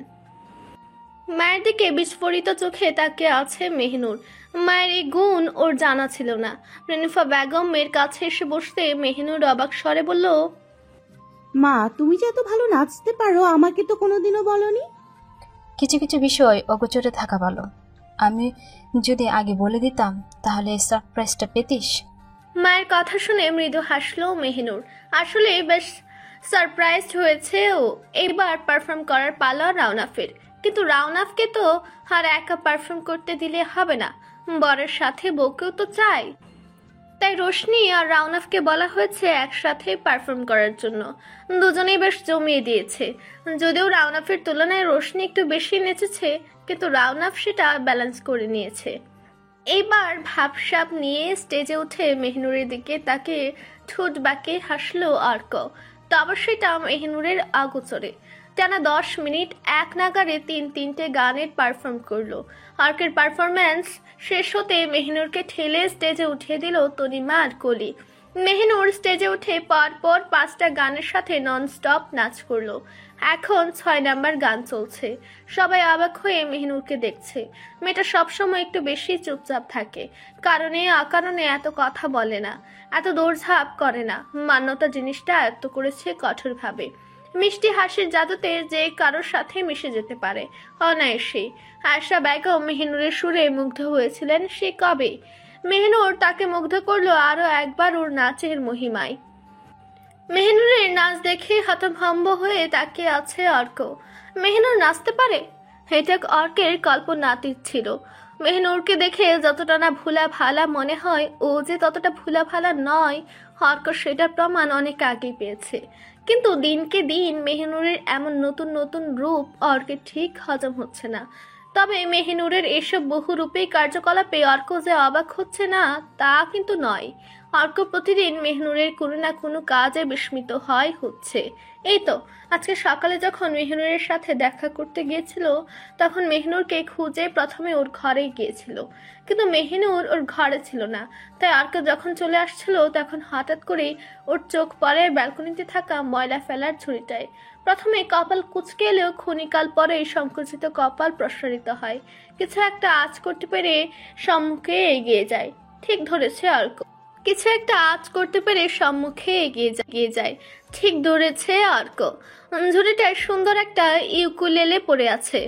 মায়ের দিকে বিস্ফোরিত চোখে তাকিয়ে আছে মেহনুর। মায়ের এই গুণ ওর জানা ছিল না। রেনুফা বেগমের কাছে এসে বসতে মেহনুর অবাক স্বরে বলল, মা, তুমি যে এত ভালো নাচতে পারো আমাকে তো কোনোদিনও বলনি। কিছু কিছু বিষয় অগোচরে থাকা ভালো। আমি যদি আগে বলে দিতাম তাহলে সারপ্রাইজটা পেতিস। মায়ের কথা শুনে মৃদু হাসলো মেহনুর। আসলে বেশ সারপ্রাইজড হয়েছে ও। এবার পারফর্ম করার পালা রাউনাফের, কিন্তু রাউনাফকে তো আর একা পারফর্ম করতে দিলে হবে না, বরের সাথে বউকেও তো চাই। তাই রোশনি আর রাউনাফকে বলা হয়েছে একসাথে পারফর্ম করার জন্য। দুজনেই বেশ জমিয়ে দিয়েছে। যদিও রাউনাফের তুলনায় রোশনি একটু বেশি নেচেছে, কিন্তু রাউনাফ সেটা ব্যালেন্স করে নিয়েছে। এইবার ভাবসাব নিয়ে স্টেজে উঠে মেহনুরের দিকে তাকে ঠোঁট বাঁকিয়ে হাসলো অর্ক। তবে সেটা মেহনুরের আগোচরে। টানা 10 মিনিট এক নাগারে তিনটে গানের পারফর্ম করলো। অর্কের পারফরম্যান্স শেষ হতে মেহনুরকে ঠেলে স্টেজে উঠিয়ে দিল তনিমা আর কলি। মেহনুর স্টেজে উঠে পরপর 5টা গানের সাথে ননস্টপ নাচ করলো। এখন 6 নাম্বার গান চলছে। সবাই অবাক হয়ে মেহনুরকে দেখছে। মেয়েটা সবসময় একটু বেশি চুপচাপ থাকে, কারণে অকারণে এত কথা বলে না, এত দৌড়ঝাঁপ করে না। মান্যতা জিনিসটা আয়ত্ত করেছে কঠোরভাবে। মিষ্টি হাসির জাদুতে যে কারোর সাথে মিশে যেতে পারে অনায়াসেই। আয়শা বেগম মেহনুরের সুরে মুগ্ধ হয়েছিলেন সে কবে। মেহনুর তাকে মুগ্ধ করলো আরো একবার ওর নাচের মহিমায়। মেহনুরের নাচ দেখে হতভম্ব হয়ে তাকিয়ে আছে অর্ক। মেহনুর নাচতে পারে, এটা অর্কের কল্পনাতীত ছিল। মেহনুরকে দেখে যতটা না ভোলা ভালা মনে হয়, ও যে ততটা ভোলা ভালা নয়, অর্ক সেটার প্রমাণ অনেক আগেই পেয়েছে। কিন্তু দিনকে দিন মেহনুরের এমন নতুন নতুন রূপ অর্কের ঠিক হজম হচ্ছে না। তবে মেহনুরের এসব বহুরূপী কার্যকলাপে অর্ক যে অবাক হচ্ছে না তা কিন্তু নয়। অর্ক প্রতিদিন মেহনুরের কোনো না কোনো কাজে বিস্মিত হচ্ছে। এই তো আজকে সকালে যখন মেহনুরের সাথে দেখা করতে গিয়েছিল, তখন মেহনুরকে খুঁজে প্রথমে ওর ঘরে গিয়েছিল, কিন্তু মেহনুর ওর ঘরে ছিল না। তাই অর্ক যখন চলে আসছিল তখন হঠাৎ করেই ওর চোখ পড়ে ব্যালকনিতে থাকা ময়লা ফেলার ঝুড়িটায়। প্রথমে কপাল কুঁচকে এলেও ক্ষণিকাল পরে সংকুচিত কপাল প্রসারিত হয়। কিছু একটা আঁচ করতে পেরে সম্মুখে এগিয়ে যায়। ঠিক ধরেছে অর্ক, কিছু একটা আঁচ করতে পেরে সম্মুখে এগিয়ে যায়। ঠিক ধরেছে অর্ক। ঝুড়িটায় সুন্দর একটা ইউকুলেলে পড়ে আছে।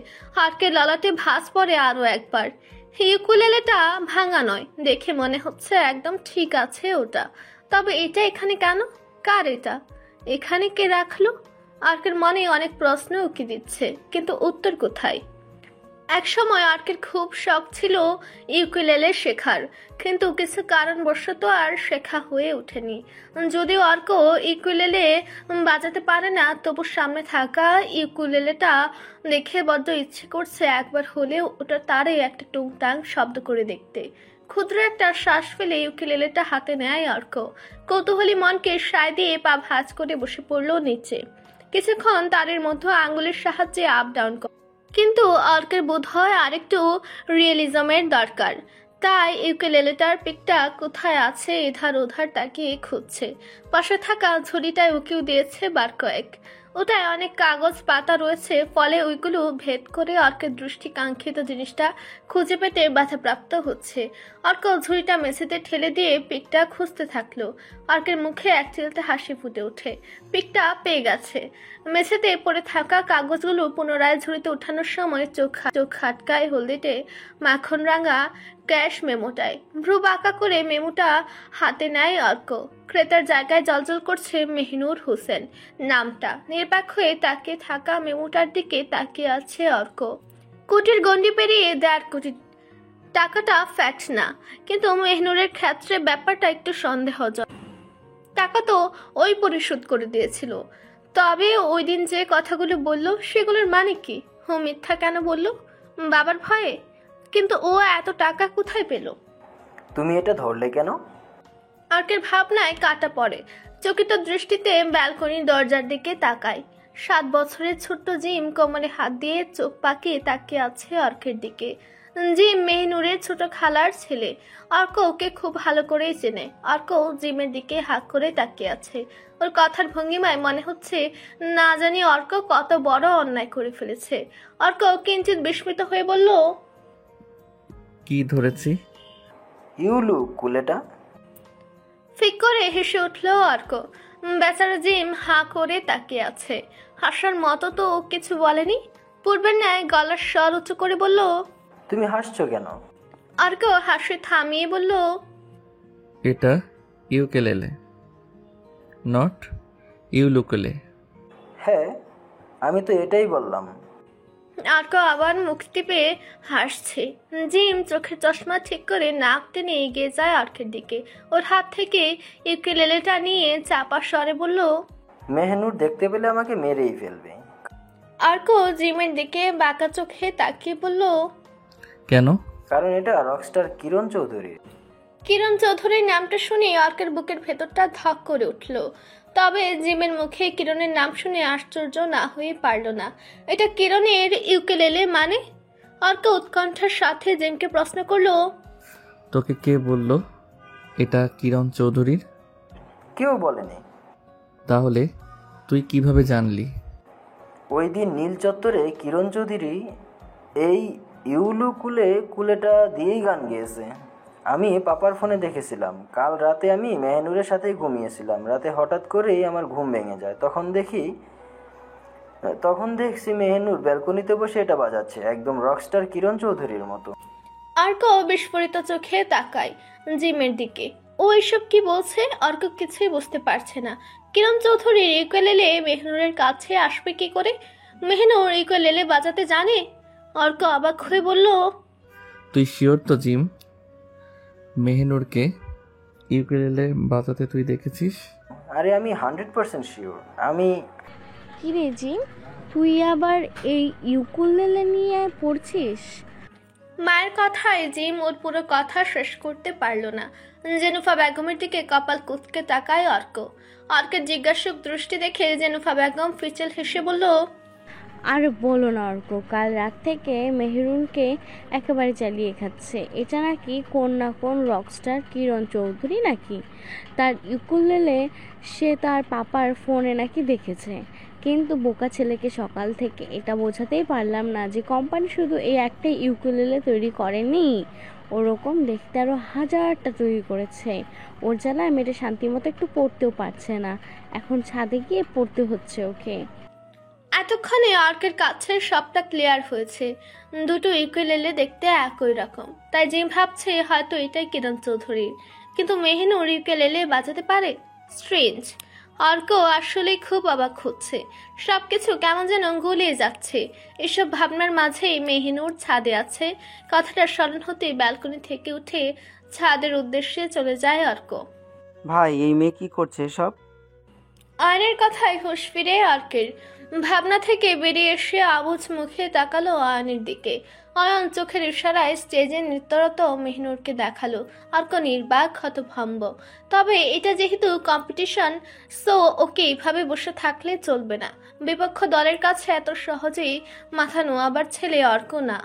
অর্কের ললাটে ভাঁজ পড়ে আরো একবার। ইউকুলেলেটা ভাঙা নয়, দেখে মনে হচ্ছে একদম ঠিক আছে ওটা। তবে এটা এখানে কেন? কার এটা? এখানে কে রাখলো? অর্কের মনে অনেক প্রশ্ন উকি দিচ্ছে, কিন্তু উত্তর কোথায়? এক সময় অর্কের খুব শখ ছিল ইউকুলেলে শেখার, কিন্তু কিছু কারণবশত আর শেখা হয়ে ওঠেনি। যদিও অর্ক ইউকুলেলে বাজাতে পারে না, তবু সামনে থাকা ইউকুলেলেটা দেখে বড্ড ইচ্ছে করছে একবার হলেও ওটা তারে একটা টুংটাং শব্দ করে দেখতে। ক্ষুদ্র একটা শ্বাস ফেলে ইউকুলেলেটা হাতে নেয় অর্ক। কৌতূহলী মনকে সায় দিয়ে পা ভাঁজ করে বসে পড়লো নিচে। কিছুক্ষণ তারের মধ্যে আঙ্গুলের সাহায্যে আপ ডাউন করে, কিন্তু অর্কের বোধ হয় আরেকটু রিয়েলিজমের দরকার। তাই ইউকুলেলেটার পিকটা কোথায় আছে এধার ওধার তাকিয়ে খুঁজছে। পাশে থাকা ঝুড়িটায় উকিও দিয়েছে বার কয়েক। ওটায় অনেক কাগজ পাতা রয়েছে, ফলে ওইগুলো ভেদ করে অর্কের দৃষ্টি কাঙ্ক্ষিত জিনিসটা খুঁজে পেতে বাধাপ্রাপ্ত হচ্ছে। অর্ক ঝুড়িটা মেঝেতে ঠেলে দিয়ে পিকটা খুঁজতে থাকলো। অর্কের মুখে এক চিলতে হাসি ফুটে ওঠে। পিকটা পেয়ে গেছে। মেঝেতে পড়ে থাকা কাগজগুলো পুনরায় ঝুড়িতে উঠানোর সময় চোখ হাটকায় হলদেটে মাখন রাঙা ক্যাশ মেমোটায়। ভ্রু বাঁকা করে মেমোটা হাতে নেয় অর্ক। ক্রেতার জায়গায় জলজল করছে মেহনুর হোসেন নামটা। নিরপেক্ষ হয়ে তাকিয়ে থাকা মেমোটার দিকে তাকিয়ে আছে অর্ক। কোটির গন্ডি পেরিয়ে 1.5 কোটি টাকাটা ফ্যাক্ট না, কিন্তু মেহনুরের ক্ষেত্রে ব্যাপারটা একটু সন্দেহজনক। টাকা তো ওই পরিশোধ করে দিয়েছিল। তবে ওই দিন যে কথাগুলো বলল সেগুলোর মানে কি? ও মিথ্যা কেন বলল? বাবার ভয়ে? কিন্তু ও এত টাকা কোথায় পেল? তুমি এটা ধরলে কেন? অর্কের ভাবনায় কাটা পড়ে। চকিত দৃষ্টিতে ব্যালকনির দরজার দিকে তাকায়। 7 বছরের ছোট্ট জিম কোমরে হাত দিয়ে চোখ পাকিয়ে তাকিয়ে আছে অর্কের দিকে। জিম মেহনুরের ছোট খালার ছেলে। অর্ক ওকে খুব ভালো করেই চেনে। অর্ক জিমের দিকে হাত করে তাকিয়ে আছে। ওর কথার ভঙ্গিমায় মনে হচ্ছে না জানি অর্ক কত বড় অন্যায় করে ফেলেছে। অর্ক কিঞ্চিত বিস্মিত হয়ে বলল, কি ধরেছি? ইউলু কুলেটা। ফিক করে হেসে উঠল অর্ক। বেচারা জিম হাঁ করে তাকিয়ে আছে। হাসার মতো তো ও কিছু বলেনি। পূর্বের ন্যায় গলার স্বর উঁচু করে বলল, তুমি হাসছো কেন? অর্ক হাসি থামিয়ে বলল, এটা ইউকেলেলে, নট ইউলুকেলে। হ্যাঁ, আমি তো এটাই বললাম। অর্ক আবার মুখ টিপে হাসছে। জিম চোখের চশমা ঠিক করে নাক টেনে এগিয়ে যায় অর্কের দিকে। ওর হাত থেকে ইউকেলেলেটা নিয়ে চাপা স্বরে বলল, মেহনুর দেখতে পেলে আমাকে মেরেই ফেলবে। অর্ক জিমের দিকে বাঁকা চোখে তাকিয়ে বলল, কেন? কারণ এটা রকস্টার কিরণ চৌধুরীর। কিরণ চৌধুরীর নামটা শুনে অর্কের বুকের ভেতরটা ধক করে উঠল। তবে জিমের মুখে কিরণের নাম শুনে আশ্চর্য না হয়ে পারল না। এটা কিরণের ইউকেলেলে মানে? অর্ক উৎকণ্ঠার সাথে জিমকে প্রশ্ন করলো, তোকে কে বলল এটা কিরণ চৌধুরীর? কেউ বলেনি। তাহলে তুই কিভাবে জানলি? ওই দিন নীল চত্বরে কিরণ চৌধুরী এই ইউলু কুলেটা দিয়েই গান গেয়েছে। আমি পাপার ফোনে দেখেছিলাম। কাল রাতে আমি মেহনুরের সাথেই ঘুমিয়েছিলাম। রাতে হঠাৎ করেই আমার ঘুম ভেঙে যায়। তখন দেখছি মেহনুর ব্যালকনিতে বসে এটা বাজাচ্ছে, একদম রকস্টার কিরণ চৌধুরীর মতো। অর্ক বিস্ফোরিত চোখে তাকায় জিমের দিকে। ও এসব কি বলছে? অর্ক কিছুই বুঝতে পারছে না। কিরণ চৌধুরীর ইউকেলেলে মেহনুরের কাছে আসবে কি করে? মেহনুর ইউকেলেলে বাজাতে জানে? অর্ক অবাক হয়ে বলল, তুই শিওর তো জিম, মেহনুরকে ইউকেলেলে বাজাতে তুই দেখেছিস? আরে আমি 100% শিওর। আমি কিরে জিম, তুই আবার এই ইউকুলেলে নিয়ে পড়ছিস? মায়ের কথায় জিম ওর পুরো কথা শেষ করতে পারল না। জেনুফা বেগমের দিকে কপাল কুঁচকে তাকায় অর্ক। অর্কের জিজ্ঞাসক দৃষ্টি দেখে জেনুফা বেগম ফিচেল হেসে বলল, আর বলো না অর্ক, কাল রাত থেকে মেহরুনকে একেবারে চালিয়ে খাচ্ছে। এটা নাকি কোন না কোন রকস্টার কিরণ চৌধুরী নাকি। তার ইউকুলেলে সে তার পাপার ফোনে নাকি দেখেছে। কিন্তু বোকা ছেলেকে সকাল থেকে এটা বোঝাতেই পারলাম না যে কোম্পানি শুধু এই একটাই ইউকুলেলে তৈরি করেনি, ওরকম দেখতে আরও 1000টা তৈরি করেছে। ওর জ্বালায় মেয়েটা শান্তিমতো একটু পড়তেও পারছে না, এখন ছাদে গিয়ে পড়তে হচ্ছে ওকে। এতক্ষণে অর্কের কাছে সবটা ক্লিয়ার হয়েছে। দুটো ইউকেলেলে দেখতে একই রকম, তাই জিম ভাবছে হয়তো এটাই কিরণ চৌধুরীর। কিন্তু মেহনুর ইউকেলেলে বাজাতে পারে? স্ট্রেঞ্জ। অর্ক আসলেই খুব অবাক হচ্ছে। সবকিছু কেমন যেন গুলিয়ে যাচ্ছে। এসব ভাবনার মাঝেই মেহনুর ছাদে আছে। কথাটা স্মরণ হতেই ব্যালকনি থেকে উঠে ছাদের উদ্দেশ্যে চলে যায় অর্ক। ভাই, এই মেয়ে কি করছে সব? আয়নের কথায় হুঁশ ফিরে অর্কের। ভাবনা থেকে বেরিয়ে এসে আবুজ মুখে তাকালো আয়নের দিকে। অয়ন চোখের ইশারায় স্টেজে নৃত্যরত মেহনুরকে দেখালো। অর্ক নির্বাক হতভম্ব। তবে এটা যেহেতু কম্পিটিশন, সো ওকে এইভাবে বসে থাকলে চলবে না। বিপক্ষ দলের কাছে এত সহজেই মাথা নোয়াবার ছেলে অর্ক না।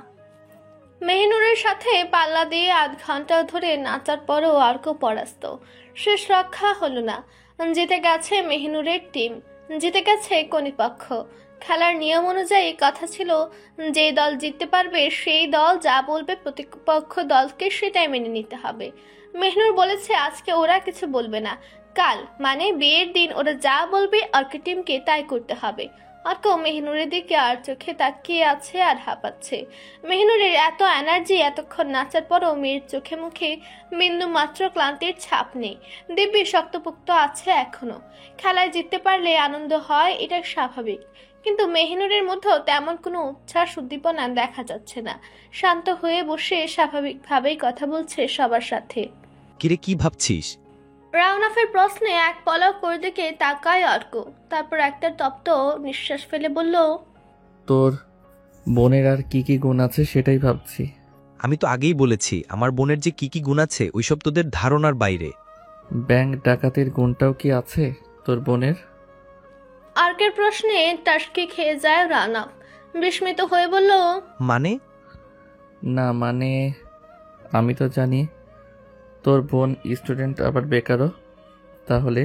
মেহনুরের সাথে পাল্লা দিয়ে 8 ঘন্টা ধরে নাচার পরও অর্ক পরাস্ত। শেষ রক্ষা হলো না। জিতে গেছে মেহনুরের টিম, জিতে গেছে কনিপক্ষ। খেলার নিয়ম অনুযায়ী কথা ছিল যে দল জিততে পারবে সেই দল যা বলবে প্রতিপক্ষ দলকে সেটাই মেনে নিতে হবে। মেহনুর বলেছে আজকে ওরা কিছু বলবে না, কাল মানে বিয়ের দিন ওরা যা বলবে অর্কের টিমকে তাই করতে হবে। অর্ক মেহনুরের দিকে আর চোখে তাকিয়ে আছে আর হাঁপাচ্ছে। মেহনুরের এত এনার্জি, এতক্ষণ নাচার পরও মেয়ের চোখে মুখে বিন্দু মাত্র ক্লান্তির ছাপ নেই। দিব্যি শক্তপোক্ত আছে এখনো। খেলায় জিততে পারলে আনন্দ হয়, এটা স্বাভাবিক। কিন্তু মেহনুরের মধ্যেও তেমন কোনো উচ্ছ্বাস উদ্দীপনা দেখা যাচ্ছে না। শান্ত হয়ে বসে স্বাভাবিকভাবেই কথা বলছে সবার সাথে। কিরে, কি ভাবছিস? রাউনাফের প্রশ্নে এক পলক ওর দিকে তাকায় অর্ক, তারপর একটা তপ্ত নিঃশ্বাস ফেলে বলল, তোর বোনের আর কি কি গুণ আছে সেটাই ভাবছি। আমি তো আগেই বলেছি আমার বোনের যে কি কি গুণ আছে ওইসব তোদের ধারণার বাইরে। ব্যাংক ডাকাতির গুণটাও কি আছে তোর বোনের? অর্কের প্রশ্নে টাসকি খেয়ে যায় রাউনাফ, বিস্মিত হয়ে বলল, মানে? না মানে আমি তো জানি তোর বোন স্টুডেন্ট আবার বেকারও। তাহলে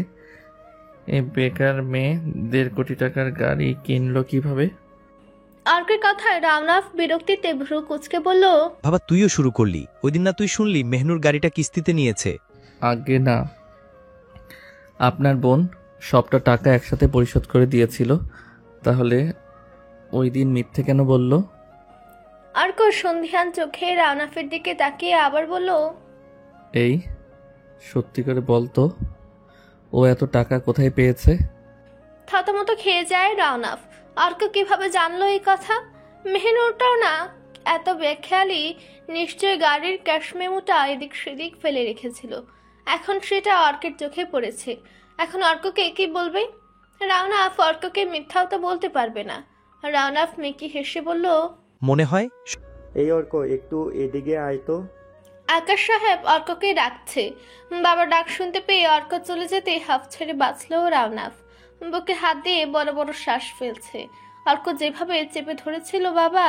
এই বেকার মেয়ে 1.5 কোটি টাকার গাড়ি কিনলো কিভাবে? অর্কের কথায় রাউনাফ বিরক্তিতে ভ্রু কুঁচকে বলল, বাবা তুইও শুরু করলি। ওই দিন না তুই শুনলি মেহনুর গাড়িটা কিস্তিতে নিয়েছে? আগে না, আপনার বোন সবটা টাকা একসাথে পরিশোধ করে দিয়েছিল। তাহলে ওই দিন মিথ্যে কেন বলল? অর্ক সন্ধিহান চোখে রাউনাফের দিকে তাকিয়ে আবার বলল, এই সত্যি করে বলতো, ও এত টাকা কোথায় পেয়েছে? থতমত খেয়ে যায় রাউনাফ। অর্ক কিভাবে জানলো এই কথা? মেহনুরটাও না এত বেখেয়ালি, নিশ্চয় গাড়ির ক্যাশ মেমোটা এদিক সেদিক ফেলে রেখেছিল। এখন সেটা অর্কের চোখে পড়েছে। এখন অর্ককে কি বলবে? রাউনাফ অর্ককে মিথ্যাও তো বলতে পারবে না। রাউনাফ মেকি হেসে বলল, মনে হয়। এই অর্ক একটু এদিকে আয় তো। আকাশ সাহেব অর্ককে ডাকছে। বাবার ডাক শুনতে পেয়ে অর্ক চলে যেতে হাফ ছেড়ে বাঁচলো রাউনাফ। বুকে হাত দিয়ে বড় বড় শ্বাস ফেলছে। অর্ক যেভাবে চেপে ধরেছিল বাবা,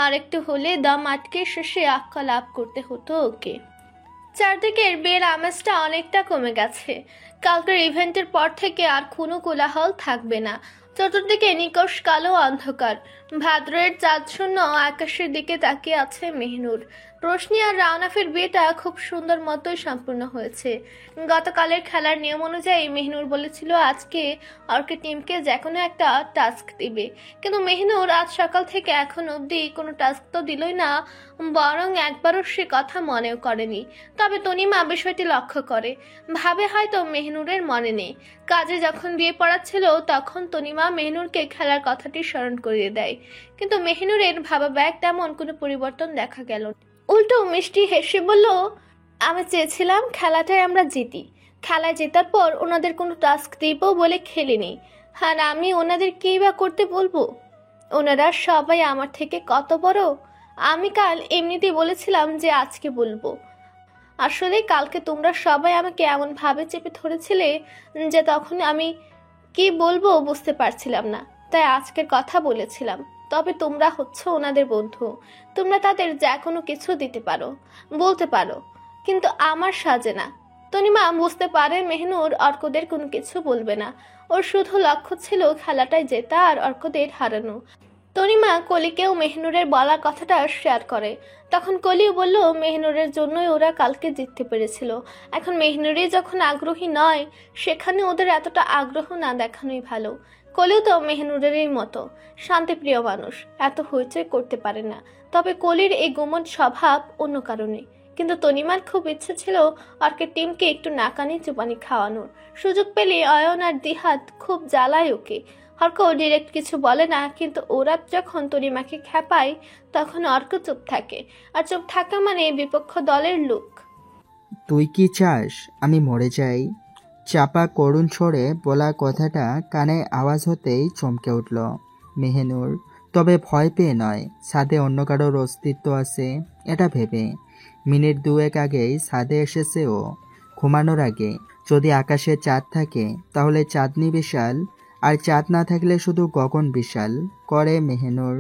আর একটু হলে দম আটকে শেষে আক্কা লাভ করতে হতো ওকে। চারদিকের বিয়ের আমেজটা অনেকটা কমে গেছে। কালকের ইভেন্টের পর থেকে আর কোনো কোলাহল থাকবে না। চতুর্দিকে নিকষ কালো অন্ধকার। ভাদ্রের চাঁদশূন্য আকাশের দিকে তাকিয়ে আছে মেহনুর। রোশনি আর রাউনাফের বিয়েটা খুব সুন্দর মতোই সম্পূর্ণ হয়েছে। গতকালের খেলার নিয়ম অনুযায়ী মেহনুর বলেছিল আজকে অর্কের টিমকে যে কোনো একটা টাস্ক দিবে, কিন্তু মেহনুর আজ সকাল থেকে এখন অবধি কোনো টাস্ক তো দিলই না, বরং একবারও সে কথা মনেও করেনি। তবে তনিমা বিষয়টি লক্ষ্য করে, ভাবে হয়তো মেহনুরের মনে নেই। কাজে যখন বিয়ে পড়াচ্ছিল তখন তনিমা মেহনুরকে খেলার কথাটি স্মরণ করিয়ে দেয়, কিন্তু মেহনুরের ভাবাবেগ তেমন কোনো পরিবর্তন দেখা গেল। উল্টো মিষ্টি হেসে বলল, আমি চেয়েছিলাম খেলাটায় আমরা জিতি। খেলায় জেতার পর ওনাদের কোনো টাস্ক দিব বলে খেলিনি। আর আমি ওনাদের কী বা করতে বলবো? ওনারা সবাই আমার থেকে কত বড়। আমি কাল এমনিতেই বলেছিলাম যে আজকে বলবো। আসলে কালকে তোমরা সবাই আমাকে এমনভাবে চেপে ধরেছিলে যে তখন আমি কি বলবো বুঝতে পারছিলাম না, তাই আজকের কথা বলেছিলাম। তবে তোমরা হচ্ছ ওনাদের বন্ধু, তোমরা তাদের যে কোনো কিছু দিতে পারো, বলতে পারো, কিন্তু আমার সাজে না। তনিমা বুঝতে পারে মেহনুর অর্কদের কোনো কিছু বলবে না। ওর শুধু লক্ষ্য ছিল খেলাটায় জেতা আর অর্কদের হারানো। তনিমা কলিকেও মেহনুরের বলা কথাটা শেয়ার করে। তখন কলিও বলল মেহনুরের জন্যই ওরা কালকে জিততে পেরেছিল। এখন মেহনুরই যখন আগ্রহী নয়, সেখানে ওদের এতটা আগ্রহ না দেখানোই ভালো। কলিও তো মেহনুরেরই মতো শান্তিপ্রিয় মানুষ, এত হইচই করতে পারে না। তবে কলির এই গোমট স্বভাব অন্য কারণে। কিন্তু তনিমার খুব ইচ্ছে ছিল অর্কের টিমকে একটু নাকানি চুপানি খাওয়ানোর। সুযোগ পেলে অয়ন আর দিহাত খুব জ্বালায় ওকে। অর্ক ডিরেক্ট কিছু বলে না, কিন্তু ওরা যখন তনিমাকে খেপায় তখন অর্ক চুপ থাকে। আর চুপ থাকা মানে বিপক্ষ দলের লুক। তুই কি চাস আমি মরে যাই? চাপা করুণ স্বরে বলা কথাটা কানে আওয়াজ হতেই চমকে উঠল মেহনুর। তবে ভয় পেয়ে নয়, ছাদে অন্য কারোর অস্তিত্ব আছে এটা ভেবে। মিনিট 2 আগেই ছাদে এসেছে ও। ঘুমানোর আগে যদি আকাশে চাঁদ থাকে তাহলে চাঁদনি বিশাল, আর চাঁদ না থাকলে শুধু গগন বিশাল করে মেহনুর।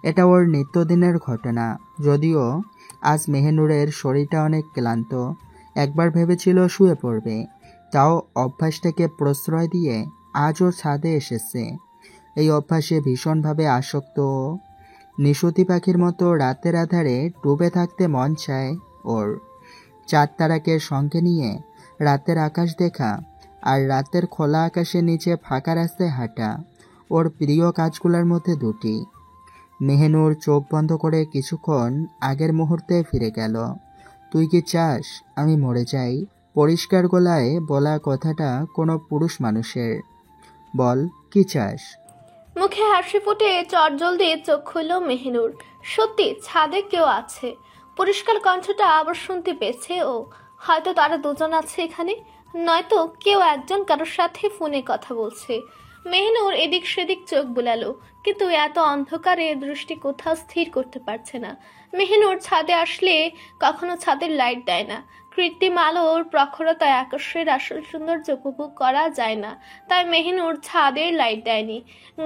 এটা ওর নিত্যদিনের ঘটনা। যদিও আজ মেহনুরের শরীরটা অনেক ক্লান্ত। একবার ভেবেছিল শুয়ে পড়বে, তাও অভ্যাসটাকে প্রশ্রয় দিয়ে আজও ছাদে এসেছে। এই অভ্যাসে ভীষণভাবে আসক্ত। নিশুতি পাখির মতো রাতের আধারে ডুবে থাকতে মন চায় ওর। চাঁদ তারাকে সঙ্গে নিয়ে রাতের আকাশ দেখা আর রাতের খোলা আকাশের নিচে ফাঁকা রাস্তায় হাঁটা ওর প্রিয় কাজগুলোর মধ্যে দুটি। মেহনুর চোখ বন্ধ করে কিছুক্ষণ আগের মুহূর্তে ফিরে গেল। তুই কি চাস আমি মরে যাই? পরিষ্কার গলায় বলা কথাটা কোনো পুরুষ মানুষের। বল কি চাস? মুখে হাসি ফুটে চটজলদি চোখ খুলল মেহনুর। সত্যি ছাদে কেউ আছে। পরিষ্কার কণ্ঠটা আবার শুনতে পেয়েছে ও। হয়তো তারা দুজন আছে এখানে। নয়তো কেউ একজন কারোর সাথে ফোনে কথা বলছে। মেহনুর এদিক সেদিক চোখ বুলালো, কিন্তু এত অন্ধকারে দৃষ্টি কোথাও স্থির করতে পারছে না। মেহনুর ছাদে আসলে কখনো ছাদের লাইট দেয় না। কৃত্রিম আলোর প্রখরতায় আকাশের আসল সৌন্দর্য উপভোগ করা যায় না, তাই মেহনুর ছাদের লাইট দেয়নি।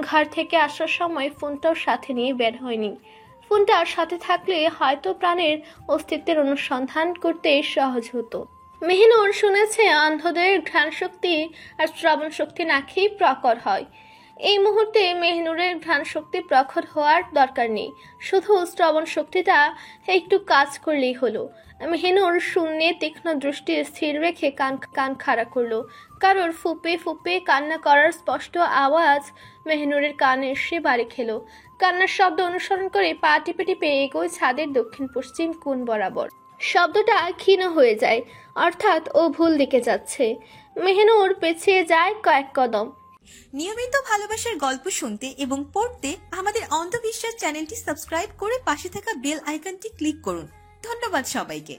ঘর থেকে আসার সময় ফোনটাও সাথে নিয়ে বের হয়নি। ফোনটা সাথে থাকলে হয়তো প্রাণের অস্তিত্বের অনুসন্ধান করতে সহজ হতো। মেহনুর শুনেছে অন্ধদের ঘ্রাণ শক্তি আর শ্রবণ শক্তি নাকি প্রখর হয়। এই মুহূর্তে মেহনুরের ঘ্রাণ শক্তি প্রখর হওয়ার দরকার নেই, শুধু শ্রবণ শক্তিটা একটু কাজ করলেই হলো। মেহনুর শূন্যে তীক্ষ্ণ দৃষ্টি স্থির রেখে কান খাড়া করলো। কারোর ফুপে ফুপে কান্না করার স্পষ্ট আওয়াজ মেহনুরের কানে এসে বাড়ি খেলো। কান্নার শব্দ অনুসরণ করে পা টিপে টিপে এগোয় ছাদের দক্ষিণ পশ্চিম কোণ বরাবর। শব্দটা ক্ষীণ হয়ে যায়, অর্থাৎ ও ভুল দিকে যাচ্ছে। মেহনুর পেছিয়ে যায় কয়েক কদম। নিয়মিত ভালোবাসার গল্প শুনতে এবং পড়তে আমাদের অন্ধবিশ্বাস চ্যানেলটি সাবস্ক্রাইব করে পাশে থাকা বেল আইকনটি ক্লিক করুন। ধন্যবাদ সবাইকে।